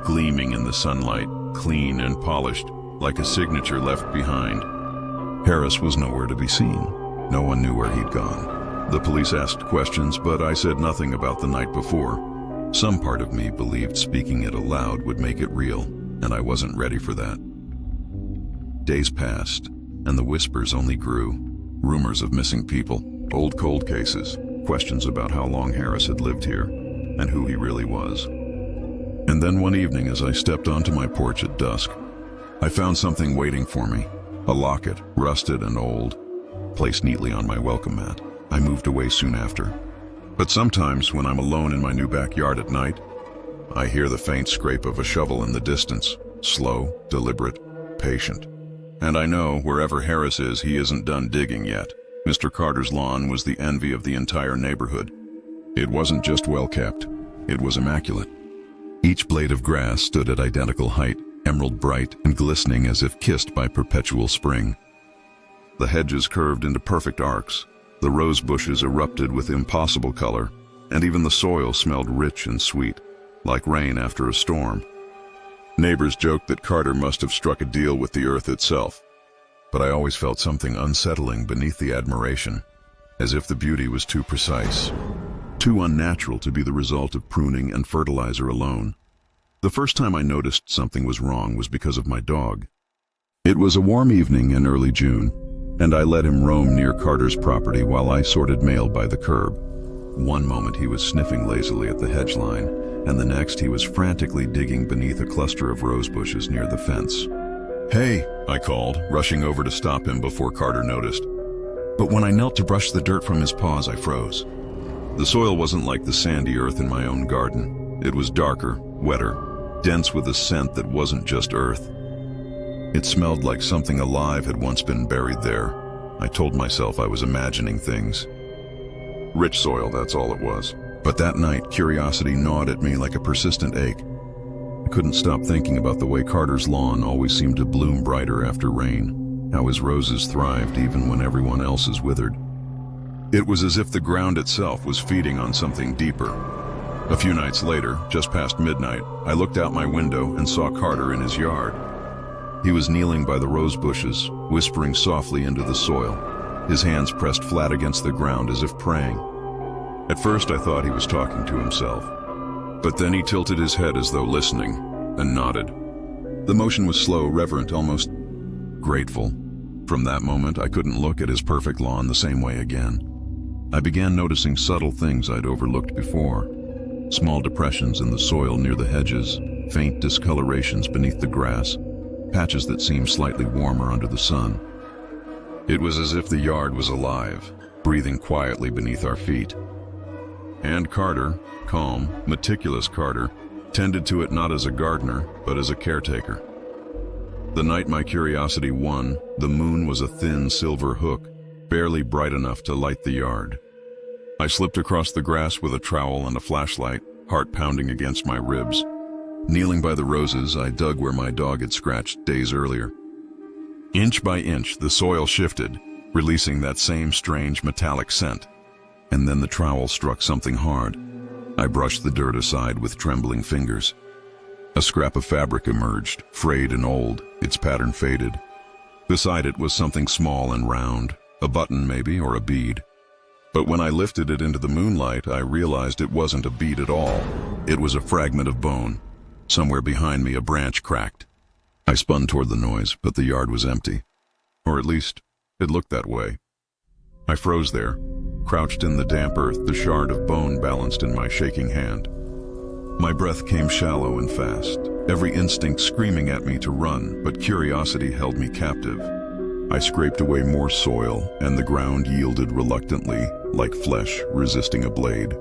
A: gleaming in the sunlight, clean and polished, like a signature left behind. Harris was nowhere to be seen. No one knew where he'd gone. The police asked questions, but I said nothing about the night before. Some part of me believed speaking it aloud would make it real, and I wasn't ready for that. Days passed, and the whispers only grew. Rumors of missing people, old cold cases, questions about how long Harris had lived here, and who he really was. And then one evening, as I stepped onto my porch at dusk, I found something waiting for me. A locket, rusted and old, placed neatly on my welcome mat. I moved away soon after. But sometimes, when I'm alone in my new backyard at night, I hear the faint scrape of a shovel in the distance, slow, deliberate, patient. And I know wherever Harris is, he isn't done digging yet. Mr. Carter's lawn was the envy of the entire neighborhood. It wasn't just well kept, it was immaculate. Each blade of grass stood at identical height, emerald bright and glistening as if kissed by perpetual spring. The hedges curved into perfect arcs, the rose bushes erupted with impossible color, and even the soil smelled rich and sweet, like rain after a storm. Neighbors joked that Carter must have struck a deal with the earth itself, but I always felt something unsettling beneath the admiration, as if the beauty was too precise, too unnatural to be the result of pruning and fertilizer alone. The first time I noticed something was wrong was because of my dog. It was a warm evening in early June, and I let him roam near Carter's property while I sorted mail by the curb. One moment he was sniffing lazily at the hedge line, and the next he was frantically digging beneath a cluster of rose bushes near the fence. "Hey," I called, rushing over to stop him before Carter noticed. But when I knelt to brush the dirt from his paws, I froze. The soil wasn't like the sandy earth in my own garden. It was darker, wetter, dense with a scent that wasn't just earth. It smelled like something alive had once been buried there. I told myself I was imagining things. Rich soil, that's all it was. But that night, curiosity gnawed at me like a persistent ache. I couldn't stop thinking about the way Carter's lawn always seemed to bloom brighter after rain, how his roses thrived even when everyone else's withered. It was as if the ground itself was feeding on something deeper. A few nights later, just past midnight, I looked out my window and saw Carter in his yard. He was kneeling by the rose bushes, whispering softly into the soil, his hands pressed flat against the ground as if praying. At first I thought he was talking to himself, but then he tilted his head as though listening, and nodded. The motion was slow, reverent, almost grateful. From that moment, I couldn't look at his perfect lawn the same way again. I began noticing subtle things I'd overlooked before. Small depressions in the soil near the hedges, faint discolorations beneath the grass, patches that seemed slightly warmer under the sun. It was as if the yard was alive, breathing quietly beneath our feet. And Carter, calm, meticulous Carter, tended to it not as a gardener, but as a caretaker. The night my curiosity won, the moon was a thin silver hook, barely bright enough to light the yard. I slipped across the grass with a trowel and a flashlight, heart pounding against my ribs. Kneeling by the roses, I dug where my dog had scratched days earlier. Inch by inch, the soil shifted, releasing that same strange metallic scent. And then the trowel struck something hard. I brushed the dirt aside with trembling fingers. A scrap of fabric emerged, frayed and old, its pattern faded. Beside it was something small and round, a button maybe, or a bead. But when I lifted it into the moonlight, I realized it wasn't a bead at all. It was a fragment of bone. Somewhere behind me, a branch cracked. I spun toward the noise, but the yard was empty. Or at least, it looked that way. I froze there, crouched in the damp earth, the shard of bone balanced in my shaking hand. My breath came shallow and fast, every instinct screaming at me to run, but curiosity held me captive. I scraped away more soil, and the ground yielded reluctantly, like flesh resisting a blade.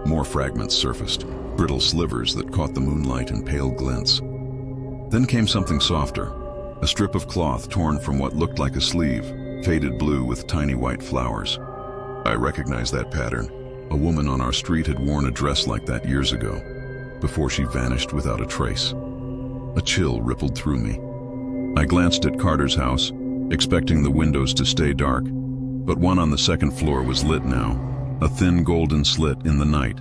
A: More fragments surfaced, brittle slivers that caught the moonlight in pale glints. Then came something softer, a strip of cloth torn from what looked like a sleeve, faded blue with tiny white flowers. I recognized that pattern. A woman on our street had worn a dress like that years ago, before she vanished without a trace. A chill rippled through me. I glanced at Carter's house, expecting the windows to stay dark, but one on the second floor was lit now, a thin golden slit in the night.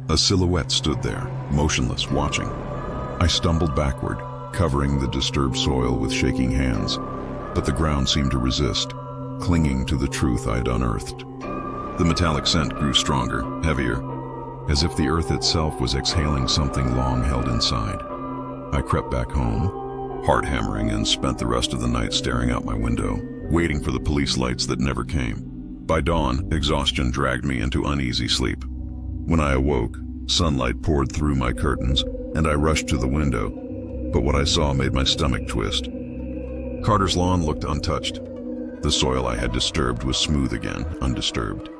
A: A silhouette stood there, motionless, watching. I stumbled backward, covering the disturbed soil with shaking hands, but the ground seemed to resist, clinging to the truth I'd unearthed. The metallic scent grew stronger, heavier, as if the earth itself was exhaling something long held inside. I crept back home, heart hammering, and spent the rest of the night staring out my window, waiting for the police lights that never came. By dawn, exhaustion dragged me into uneasy sleep. When I awoke, sunlight poured through my curtains, and I rushed to the window, but what I saw made my stomach twist. Carter's lawn looked untouched. The soil I had disturbed was smooth again, undisturbed.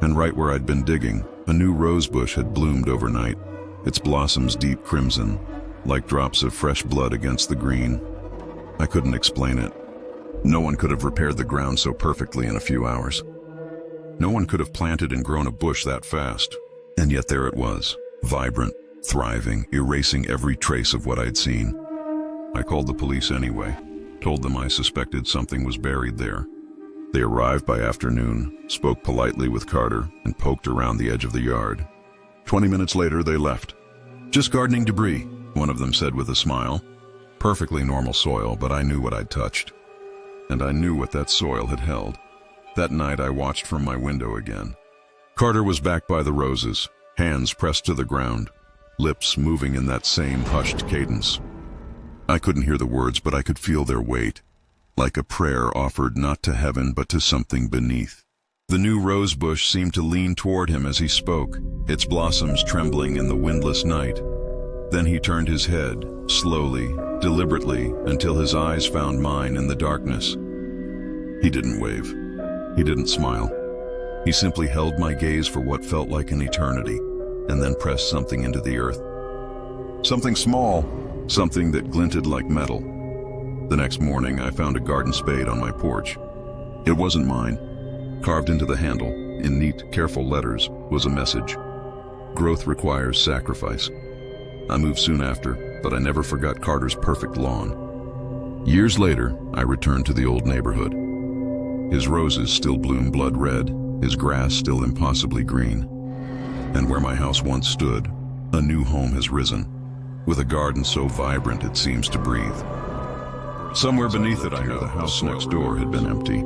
A: And right where I'd been digging, a new rose bush had bloomed overnight, its blossoms deep crimson, like drops of fresh blood against the green. I couldn't explain it. No one could have repaired the ground so perfectly in a few hours. No one could have planted and grown a bush that fast. And yet there it was, vibrant, thriving, erasing every trace of what I'd seen. I called the police anyway, told them I suspected something was buried there. They arrived by afternoon, spoke politely with Carter, and poked around the edge of the yard. 20 minutes later, they left. "Just gardening debris," one of them said with a smile. Perfectly normal soil, but I knew what I'd touched. And I knew what that soil had held. That night I watched from my window again. Carter was back by the roses, hands pressed to the ground, lips moving in that same hushed cadence. I couldn't hear the words, but I could feel their weight, like a prayer offered not to heaven but to something beneath. The new rose bush seemed to lean toward him as he spoke, its blossoms trembling in the windless night. Then he turned his head, slowly, deliberately, until his eyes found mine in the darkness. He didn't wave. He didn't smile. He simply held my gaze for what felt like an eternity, and then pressed something into the earth. Something small, something that glinted like metal. The next morning, I found a garden spade on my porch. It wasn't mine. Carved into the handle, in neat, careful letters, was a message. Growth requires sacrifice. I moved soon after, but I never forgot Carter's perfect lawn. Years later, I returned to the old neighborhood. His roses still bloom blood red, his grass still impossibly green. And where my house once stood, a new home has risen, with a garden so vibrant it seems to breathe. Somewhere beneath it, I knew the house next door had been empty.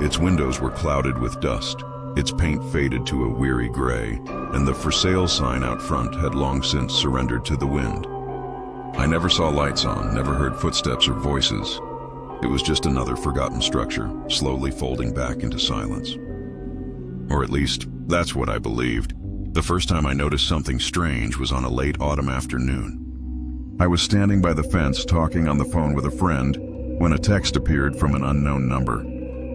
A: Its windows were clouded with dust, its paint faded to a weary gray, and the for sale sign out front had long since surrendered to the wind. I never saw lights on, never heard footsteps or voices. It was just another forgotten structure, slowly folding back into silence. Or at least, that's what I believed. The first time I noticed something strange was on a late autumn afternoon. I was standing by the fence talking on the phone with a friend when a text appeared from an unknown number.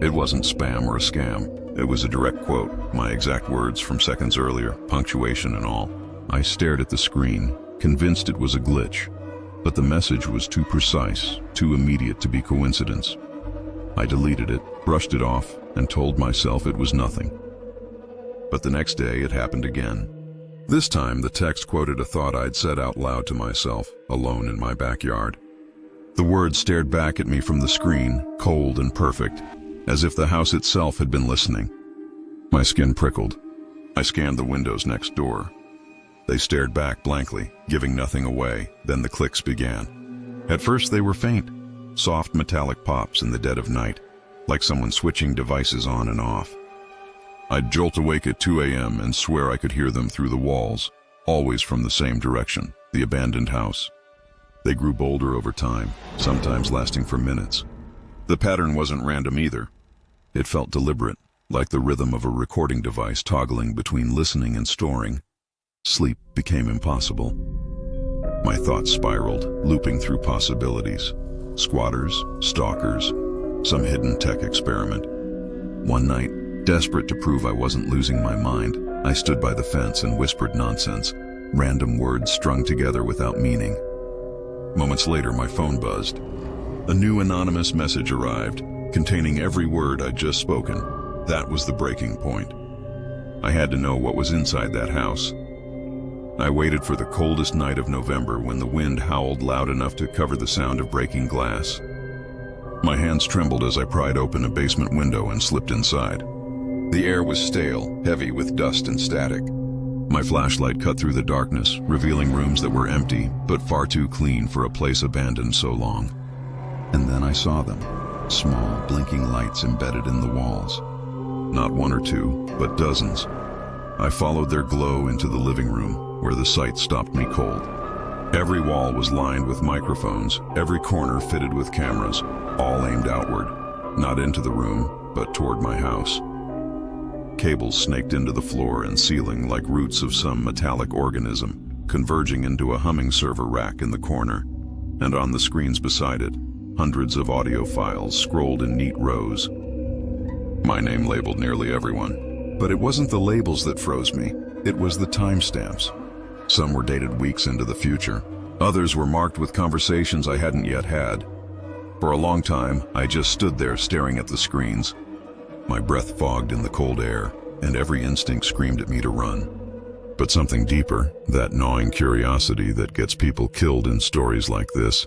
A: It wasn't spam or a scam. It was a direct quote, my exact words from seconds earlier, punctuation and all. I stared at the screen, convinced it was a glitch, but the message was too precise, too immediate to be coincidence. I deleted it, brushed it off, and told myself it was nothing. But the next day it happened again. This time the text quoted a thought I'd said out loud to myself, alone in my backyard. The words stared back at me from the screen, cold and perfect, as if the house itself had been listening. My skin prickled. I scanned the windows next door. They stared back blankly, giving nothing away. Then the clicks began. At first they were faint, soft metallic pops in the dead of night, like someone switching devices on and off. I'd jolt awake at 2 a.m. and swear I could hear them through the walls, always from the same direction, the abandoned house. They grew bolder over time, sometimes lasting for minutes. The pattern wasn't random either. It felt deliberate, like the rhythm of a recording device toggling between listening and storing. Sleep became impossible. My thoughts spiraled, looping through possibilities. Squatters, stalkers, some hidden tech experiment. One night, desperate to prove I wasn't losing my mind, I stood by the fence and whispered nonsense, random words strung together without meaning. Moments later, my phone buzzed. A new anonymous message arrived, containing every word I'd just spoken. That was the breaking point. I had to know what was inside that house. I waited for the coldest night of November when the wind howled loud enough to cover the sound of breaking glass. My hands trembled as I pried open a basement window and slipped inside. The air was stale, heavy with dust and static. My flashlight cut through the darkness, revealing rooms that were empty, but far too clean for a place abandoned so long. And then I saw them, small, blinking lights embedded in the walls. Not one or two, but dozens. I followed their glow into the living room, where the sight stopped me cold. Every wall was lined with microphones, every corner fitted with cameras, all aimed outward, not into the room, but toward my house. Cables snaked into the floor and ceiling like roots of some metallic organism, converging into a humming server rack in the corner. And on the screens beside it, hundreds of audio files scrolled in neat rows. My name labeled nearly everyone. But it wasn't the labels that froze me, it was the timestamps. Some were dated weeks into the future. Others were marked with conversations I hadn't yet had. For a long time, I just stood there staring at the screens. My breath fogged in the cold air, and every instinct screamed at me to run. But something deeper, that gnawing curiosity that gets people killed in stories like this,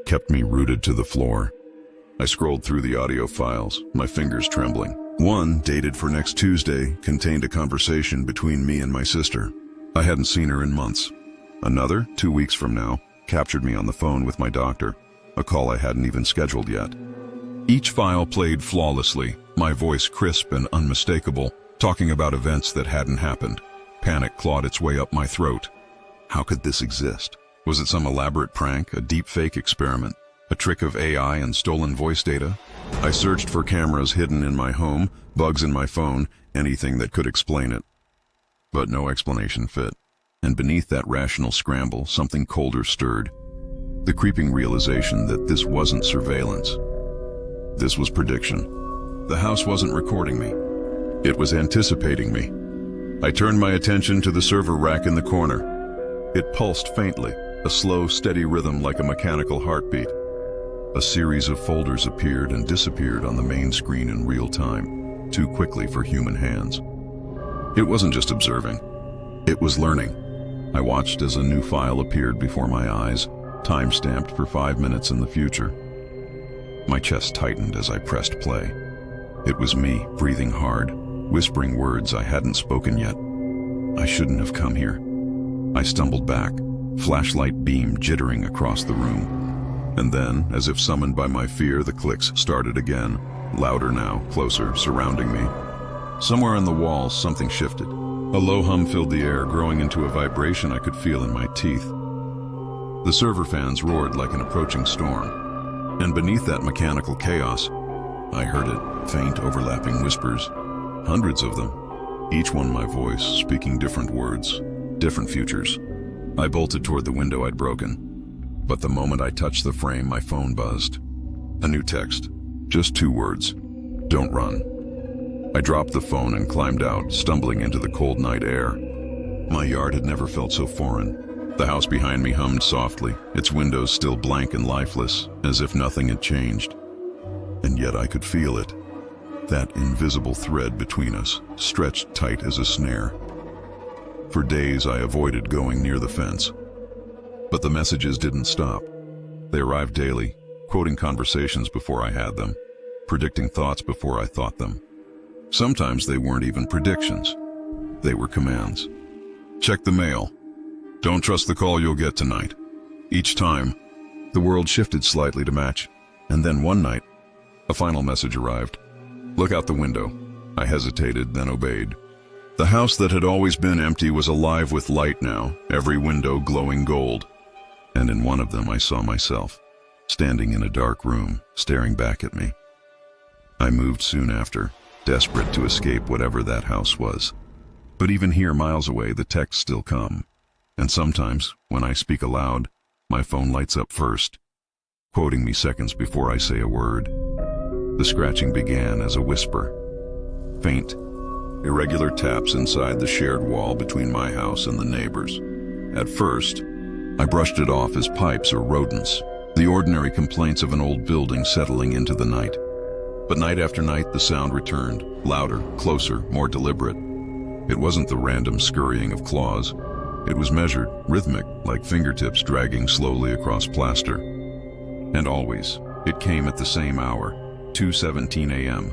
A: kept me rooted to the floor. I scrolled through the audio files, my fingers trembling. One, dated for next Tuesday, contained a conversation between me and my sister. I hadn't seen her in months. Another, 2 weeks from now, captured me on the phone with my doctor, a call I hadn't even scheduled yet. Each file played flawlessly, my voice crisp and unmistakable, talking about events that hadn't happened. Panic clawed its way up my throat. How could this exist? Was it some elaborate prank, a deep-fake experiment? A trick of AI and stolen voice data? I searched for cameras hidden in my home, bugs in my phone, anything that could explain it. But no explanation fit. And beneath that rational scramble, something colder stirred. The creeping realization that this wasn't surveillance. This was prediction. The house wasn't recording me. It was anticipating me. I turned my attention to the server rack in the corner. It pulsed faintly, a slow, steady rhythm like a mechanical heartbeat. A series of folders appeared and disappeared on the main screen in real time, too quickly for human hands. It wasn't just observing. It was learning. I watched as a new file appeared before my eyes, time-stamped for 5 minutes in the future. My chest tightened as I pressed play. It was me, breathing hard, whispering words I hadn't spoken yet. I shouldn't have come here. I stumbled back, flashlight beam jittering across the room. And then, as if summoned by my fear, the clicks started again, louder now, closer, surrounding me. Somewhere in the walls, something shifted. A low hum filled the air, growing into a vibration I could feel in my teeth. The server fans roared like an approaching storm. And beneath that mechanical chaos, I heard it, faint, overlapping whispers. Hundreds of them, each one my voice, speaking different words, different futures. I bolted toward the window I'd broken. But the moment I touched the frame, my phone buzzed. A new text, just 2 words, "Don't run." I dropped the phone and climbed out, stumbling into the cold night air. My yard had never felt so foreign. The house behind me hummed softly, its windows still blank and lifeless, as if nothing had changed. And yet I could feel it. That invisible thread between us, stretched tight as a snare. For days I avoided going near the fence. But the messages didn't stop. They arrived daily, quoting conversations before I had them, predicting thoughts before I thought them. Sometimes they weren't even predictions. They were commands. Check the mail. Don't trust the call you'll get tonight. Each time, the world shifted slightly to match. And then one night, a final message arrived. Look out the window. I hesitated, then obeyed. The house that had always been empty was alive with light now, every window glowing gold. And in one of them I saw myself, standing in a dark room, staring back at me. I moved soon after, desperate to escape whatever that house was. But even here, miles away, the texts still come. And sometimes, when I speak aloud, my phone lights up first, quoting me seconds before I say a word. The scratching began as a whisper. Faint, irregular taps inside the shared wall between my house and the neighbors. At first, I brushed it off as pipes or rodents, the ordinary complaints of an old building settling into the night. But night after night, the sound returned, louder, closer, more deliberate. It wasn't the random scurrying of claws. It was measured, rhythmic, like fingertips dragging slowly across plaster. And always, it came at the same hour, 2:17 a.m.,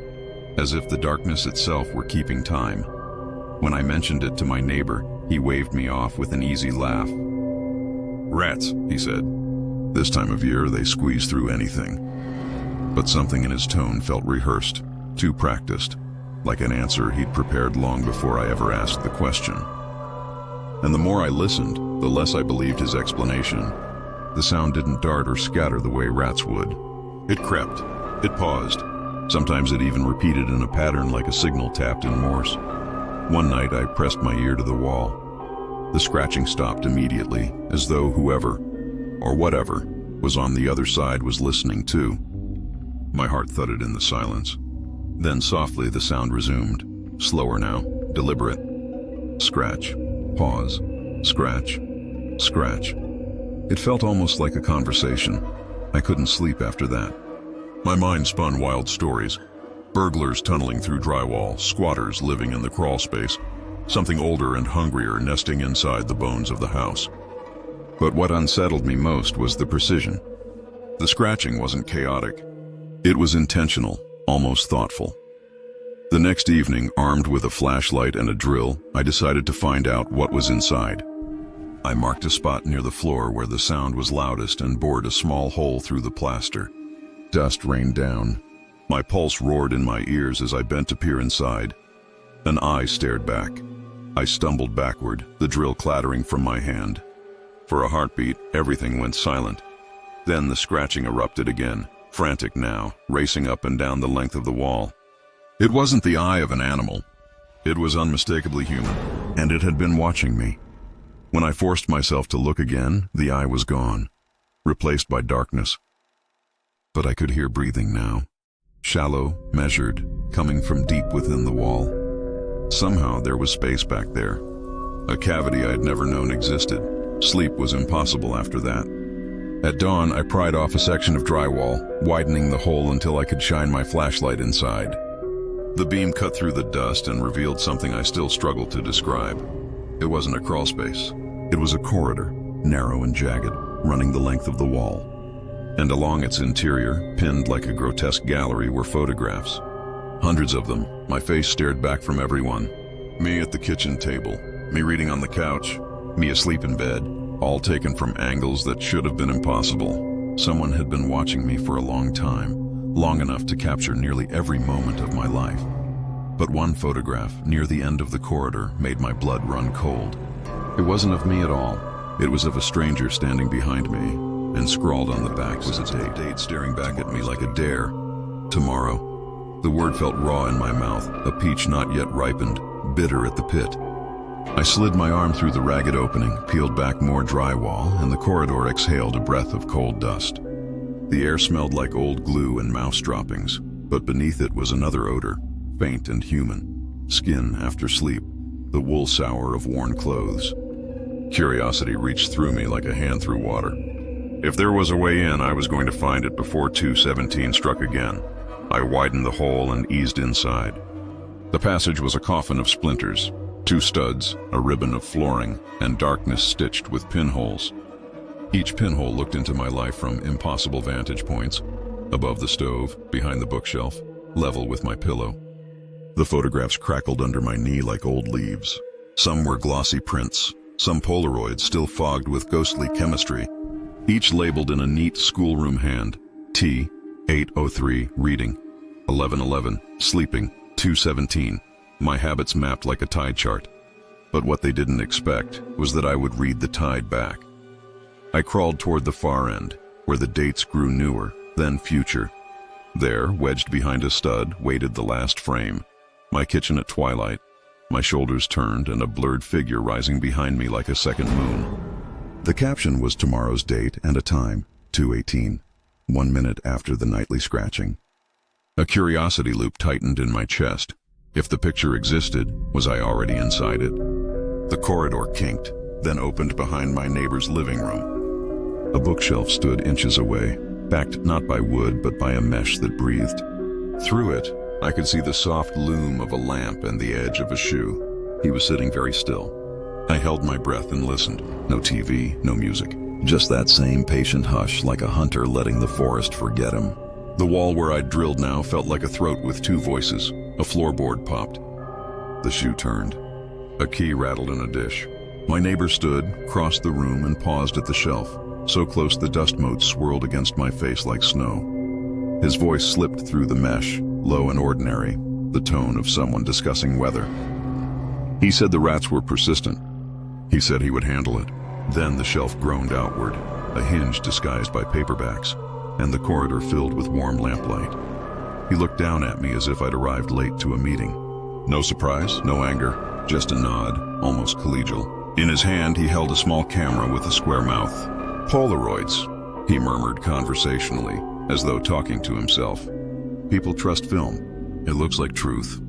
A: as if the darkness itself were keeping time. When I mentioned it to my neighbor, he waved me off with an easy laugh. "Rats," he said. This time of year, they squeeze through anything. But something in his tone felt rehearsed, too practiced, like an answer he'd prepared long before I ever asked the question. And the more I listened, the less I believed his explanation. The sound didn't dart or scatter the way rats would. It crept, it paused. Sometimes it even repeated in a pattern like a signal tapped in Morse. One night I pressed my ear to the wall. The scratching stopped immediately, as though whoever, or whatever, was on the other side was listening too. My heart thudded in the silence. Then softly the sound resumed, slower now, deliberate. Scratch, pause, Scratch. Scratch. It felt almost like a conversation. I couldn't sleep after that. My mind spun wild stories. Burglars tunneling through drywall, squatters living in the crawl space, something older and hungrier nesting inside the bones of the house. But what unsettled me most was the precision. The scratching wasn't chaotic. It was intentional, almost thoughtful. The next evening, armed with a flashlight and a drill, I decided to find out what was inside. I marked a spot near the floor where the sound was loudest and bored a small hole through the plaster. Dust rained down. My pulse roared in my ears as I bent to peer inside. An eye stared back. I stumbled backward, the drill clattering from my hand. For a heartbeat, everything went silent. Then the scratching erupted again, frantic now, racing up and down the length of the wall. It wasn't the eye of an animal. It was unmistakably human, and it had been watching me. When I forced myself to look again, the eye was gone, replaced by darkness. But I could hear breathing now, shallow, measured, coming from deep within the wall. Somehow there was space back there, a cavity I had never known existed. Sleep was impossible after that. At dawn, I pried off a section of drywall, widening the hole until I could shine my flashlight inside. The beam cut through the dust and revealed something I still struggled to describe. It wasn't a crawl space. It was a corridor, narrow and jagged, running the length of the wall. And along its interior, pinned like a grotesque gallery, were photographs. Hundreds of them. My face stared back from everyone. Me at the kitchen table, me reading on the couch, me asleep in bed, all taken from angles that should have been impossible. Someone had been watching me for a long time. Long enough to capture nearly every moment of my life. But one photograph, near the end of the corridor, made my blood run cold. It wasn't of me at all. It was of a stranger standing behind me, and scrawled on the back was a date staring back at me like a dare. Tomorrow. The word felt raw in my mouth, a peach not yet ripened, bitter at the pit. I slid my arm through the ragged opening, peeled back more drywall, and the corridor exhaled a breath of cold dust. The air smelled like old glue and mouse droppings, but beneath it was another odor, faint and human. Skin after sleep, the wool sour of worn clothes. Curiosity reached through me like a hand through water. If there was a way in, I was going to find it before 217 struck again. I widened the hole and eased inside. The passage was a coffin of splinters, 2 studs, a ribbon of flooring, and darkness stitched with pinholes. Each pinhole looked into my life from impossible vantage points, above the stove, behind the bookshelf, level with my pillow. The photographs crackled under my knee like old leaves. Some were glossy prints, some Polaroids still fogged with ghostly chemistry, each labeled in a neat schoolroom hand. T, 8:03, reading. 11:11, sleeping. 2:17, my habits mapped like a tide chart. But what they didn't expect was that I would read the tide back. I crawled toward the far end, where the dates grew newer, then future. There, wedged behind a stud, waited the last frame. My kitchen at twilight, my shoulders turned, and a blurred figure rising behind me like a second moon. The caption was tomorrow's date and a time, 2:18, 1 minute after the nightly scratching. A curiosity loop tightened in my chest. If the picture existed, was I already inside it? The corridor kinked, then opened behind my neighbor's living room. A bookshelf stood inches away, backed not by wood but by a mesh that breathed. Through it, I could see the soft loom of a lamp and the edge of a shoe. He was sitting very still. I held my breath and listened. No TV, no music. Just that same patient hush, like a hunter letting the forest forget him. The wall where I'd drilled now felt like a throat with 2 voices. A floorboard popped. The shoe turned. A key rattled in a dish. My neighbor stood, crossed the room, and paused at the shelf. So close the dust motes swirled against my face like snow. His voice slipped through the mesh, low and ordinary, the tone of someone discussing weather. He said the rats were persistent. He said he would handle it. Then the shelf groaned outward, a hinge disguised by paperbacks, and the corridor filled with warm lamplight. He looked down at me as if I'd arrived late to a meeting. No surprise, no anger, just a nod, almost collegial. In his hand, he held a small camera with a square mouth. Polaroids, he murmured conversationally, as though talking to himself. People trust film. It looks like truth.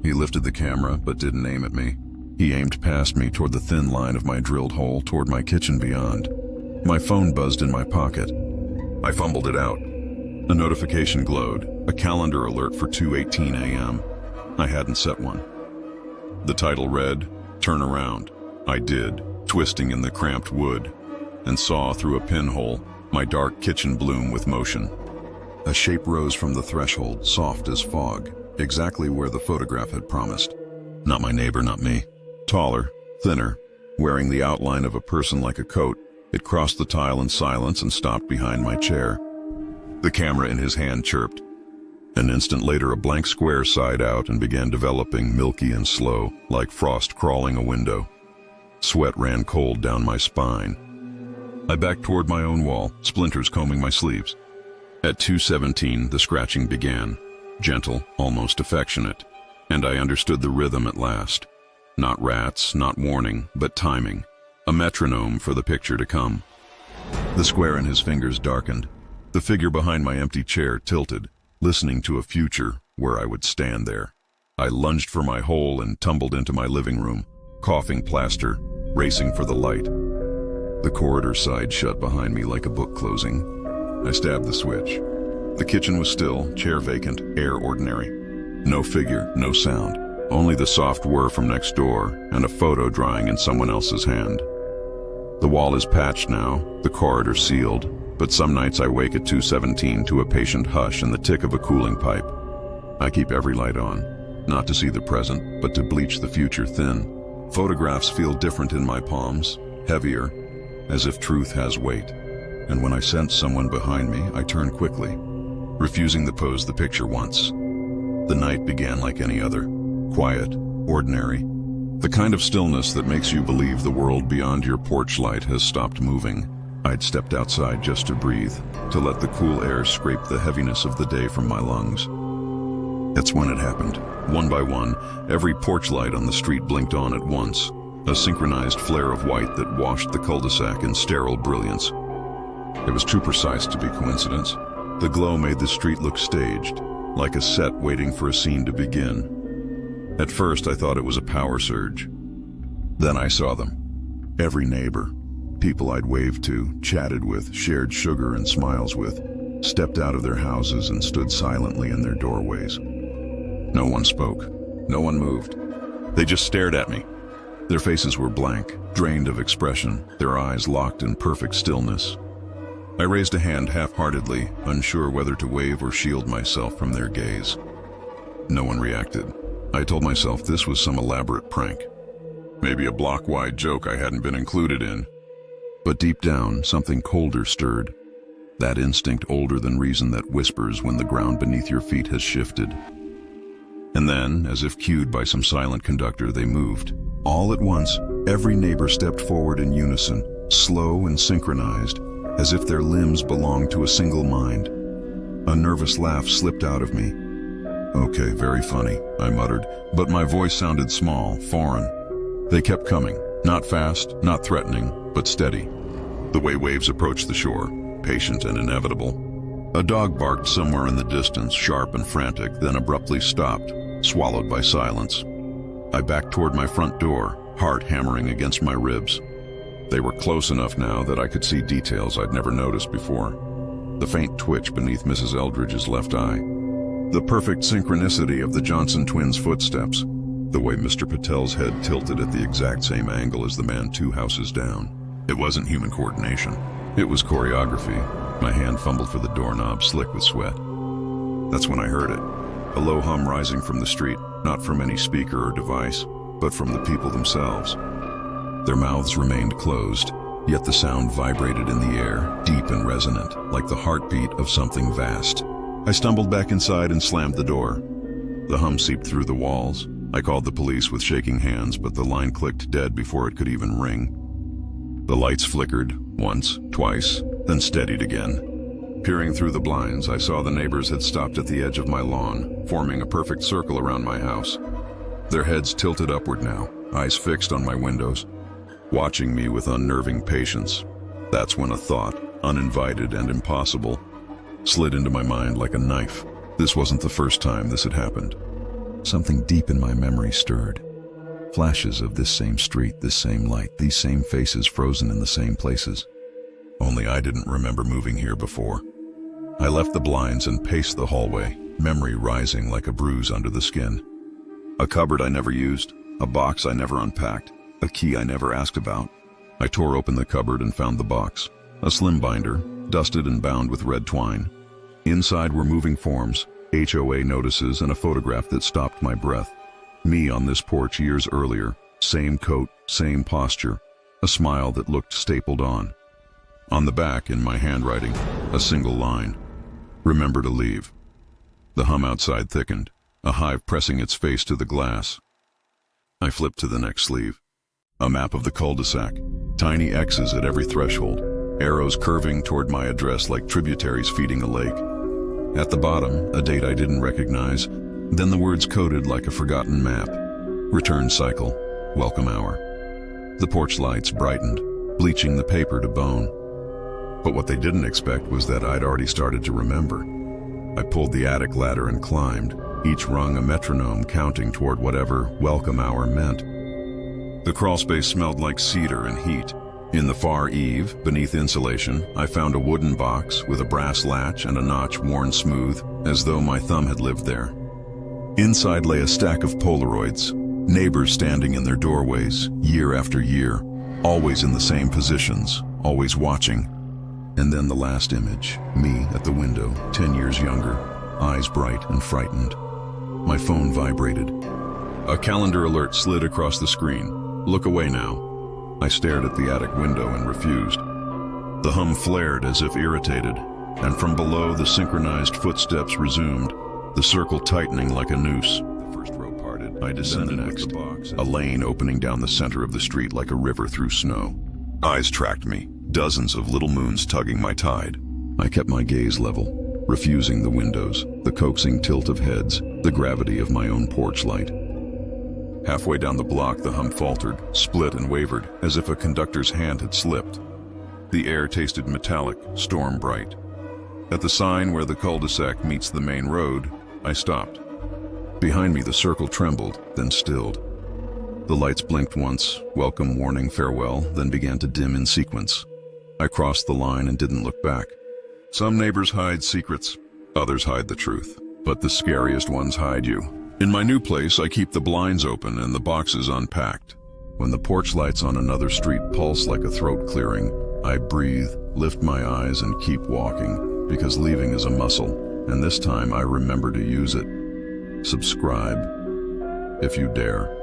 A: He lifted the camera, but didn't aim at me. He aimed past me toward the thin line of my drilled hole toward my kitchen beyond. My phone buzzed in my pocket. I fumbled it out. A notification glowed, a calendar alert for 2:18 a.m. I hadn't set one. The title read, "Turn Around." I did, twisting in the cramped wood, and saw through a pinhole my dark kitchen bloom with motion. A shape rose from the threshold, soft as fog, exactly where the photograph had promised. Not my neighbor, not me. Taller, thinner, wearing the outline of a person like a coat, it crossed the tile in silence and stopped behind my chair. The camera in his hand chirped. An instant later, a blank square sighed out and began developing, milky and slow, like frost crawling a window. Sweat ran cold down my spine. I backed toward my own wall, splinters combing my sleeves. At 2:17, the scratching began, gentle, almost affectionate, and I understood the rhythm at last. Not rats, not warning, but timing, a metronome for the picture to come. The square in his fingers darkened. The figure behind my empty chair tilted, listening to a future where I would stand there. I lunged for my hole and tumbled into my living room, coughing plaster, racing for the light. The corridor sighed shut behind me like a book closing. I stabbed the switch. The kitchen was still, chair vacant, air ordinary. No figure, no sound, only the soft whir from next door and a photo drying in someone else's hand. The wall is patched now, the corridor sealed, but some nights I wake at 2:17 to a patient hush and the tick of a cooling pipe. I keep every light on, not to see the present, but to bleach the future thin. Photographs feel different in my palms, heavier, as if truth has weight. And when I sense someone behind me, I turn quickly, refusing to pose the picture once. The night began like any other, quiet, ordinary, the kind of stillness that makes you believe the world beyond your porch light has stopped moving. I'd stepped outside just to breathe, to let the cool air scrape the heaviness of the day from my lungs. That's when it happened. One by one, every porch light on the street blinked on at once, a synchronized flare of white that washed the cul-de-sac in sterile brilliance. It was too precise to be coincidence. The glow made the street look staged, like a set waiting for a scene to begin. At first, I thought it was a power surge. Then I saw them. Every neighbor, people I'd waved to, chatted with, shared sugar and smiles with, stepped out of their houses and stood silently in their doorways. No one spoke. No one moved. They just stared at me. Their faces were blank, drained of expression, their eyes locked in perfect stillness. I raised a hand half-heartedly, unsure whether to wave or shield myself from their gaze. No one reacted. I told myself this was some elaborate prank. Maybe a block-wide joke I hadn't been included in. But deep down, something colder stirred. That instinct older than reason that whispers when the ground beneath your feet has shifted. And then, as if cued by some silent conductor, they moved. All at once, every neighbor stepped forward in unison, slow and synchronized, as if their limbs belonged to a single mind. A nervous laugh slipped out of me. "Okay, very funny," I muttered, but my voice sounded small, foreign. They kept coming, not fast, not threatening, but steady. The way waves approached the shore, patient and inevitable. A dog barked somewhere in the distance, sharp and frantic, then abruptly stopped, swallowed by silence. I backed toward my front door, heart hammering against my ribs. They were close enough now that I could see details I'd never noticed before. The faint twitch beneath Mrs. Eldridge's left eye. The perfect synchronicity of the Johnson twins' footsteps. The way Mr. Patel's head tilted at the exact same angle as the man 2 houses down. It wasn't human coordination. It was choreography. My hand fumbled for the doorknob, slick with sweat. That's when I heard it. A low hum rising from the street, not from any speaker or device, but from the people themselves. Their mouths remained closed, yet the sound vibrated in the air, deep and resonant, like the heartbeat of something vast. I stumbled back inside and slammed the door. The hum seeped through the walls. I called the police with shaking hands, but the line clicked dead before it could even ring. The lights flickered, once, twice, then steadied again. Peering through the blinds, I saw the neighbors had stopped at the edge of my lawn, forming a perfect circle around my house. Their heads tilted upward now, eyes fixed on my windows, watching me with unnerving patience. That's when a thought, uninvited and impossible, slid into my mind like a knife. This wasn't the first time this had happened. Something deep in my memory stirred. Flashes of this same street, this same light, these same faces frozen in the same places. Only I didn't remember moving here before. I left the blinds and paced the hallway, memory rising like a bruise under the skin. A cupboard I never used, a box I never unpacked, a key I never asked about. I tore open the cupboard and found the box, a slim binder, dusted and bound with red twine. Inside were moving forms, HOA notices, and a photograph that stopped my breath. Me on this porch years earlier, same coat, same posture, a smile that looked stapled on. On the back, in my handwriting, a single line: "Remember to leave." The hum outside thickened, a hive pressing its face to the glass. I flipped to the next sleeve. A map of the cul-de-sac, tiny X's at every threshold, arrows curving toward my address like tributaries feeding a lake. At the bottom, a date I didn't recognize, then the words coded like a forgotten map: return cycle, welcome hour. The porch lights brightened, bleaching the paper to bone. But what they didn't expect was that I'd already started to remember. I pulled the attic ladder and climbed, each rung a metronome counting toward whatever welcome hour meant. The crawlspace smelled like cedar and heat. In the far eave, beneath insulation, I found a wooden box with a brass latch and a notch worn smooth, as though my thumb had lived there. Inside lay a stack of Polaroids, neighbors standing in their doorways, year after year, always in the same positions, always watching. And then the last image, me at the window, 10 years younger, eyes bright and frightened. My phone vibrated. A calendar alert slid across the screen. "Look away now." I stared at the attic window and refused. The hum flared as if irritated, and from below the synchronized footsteps resumed, the circle tightening like a noose. The first row parted. I descended next, a lane opening down the center of the street like a river through snow. Eyes tracked me, dozens of little moons tugging my tide. I kept my gaze level, refusing the windows, the coaxing tilt of heads, the gravity of my own porch light. Halfway down the block, the hum faltered, split and wavered, as if a conductor's hand had slipped. The air tasted metallic, storm bright. At the sign where the cul-de-sac meets the main road, I stopped. Behind me, the circle trembled, then stilled. The lights blinked once, welcome, warning, farewell, then began to dim in sequence. I crossed the line and didn't look back. Some neighbors hide secrets, others hide the truth, but the scariest ones hide you. In my new place, I keep the blinds open and the boxes unpacked. When the porch lights on another street pulse like a throat clearing, I breathe, lift my eyes, and keep walking, because leaving is a muscle, and this time I remember to use it. Subscribe, if you dare.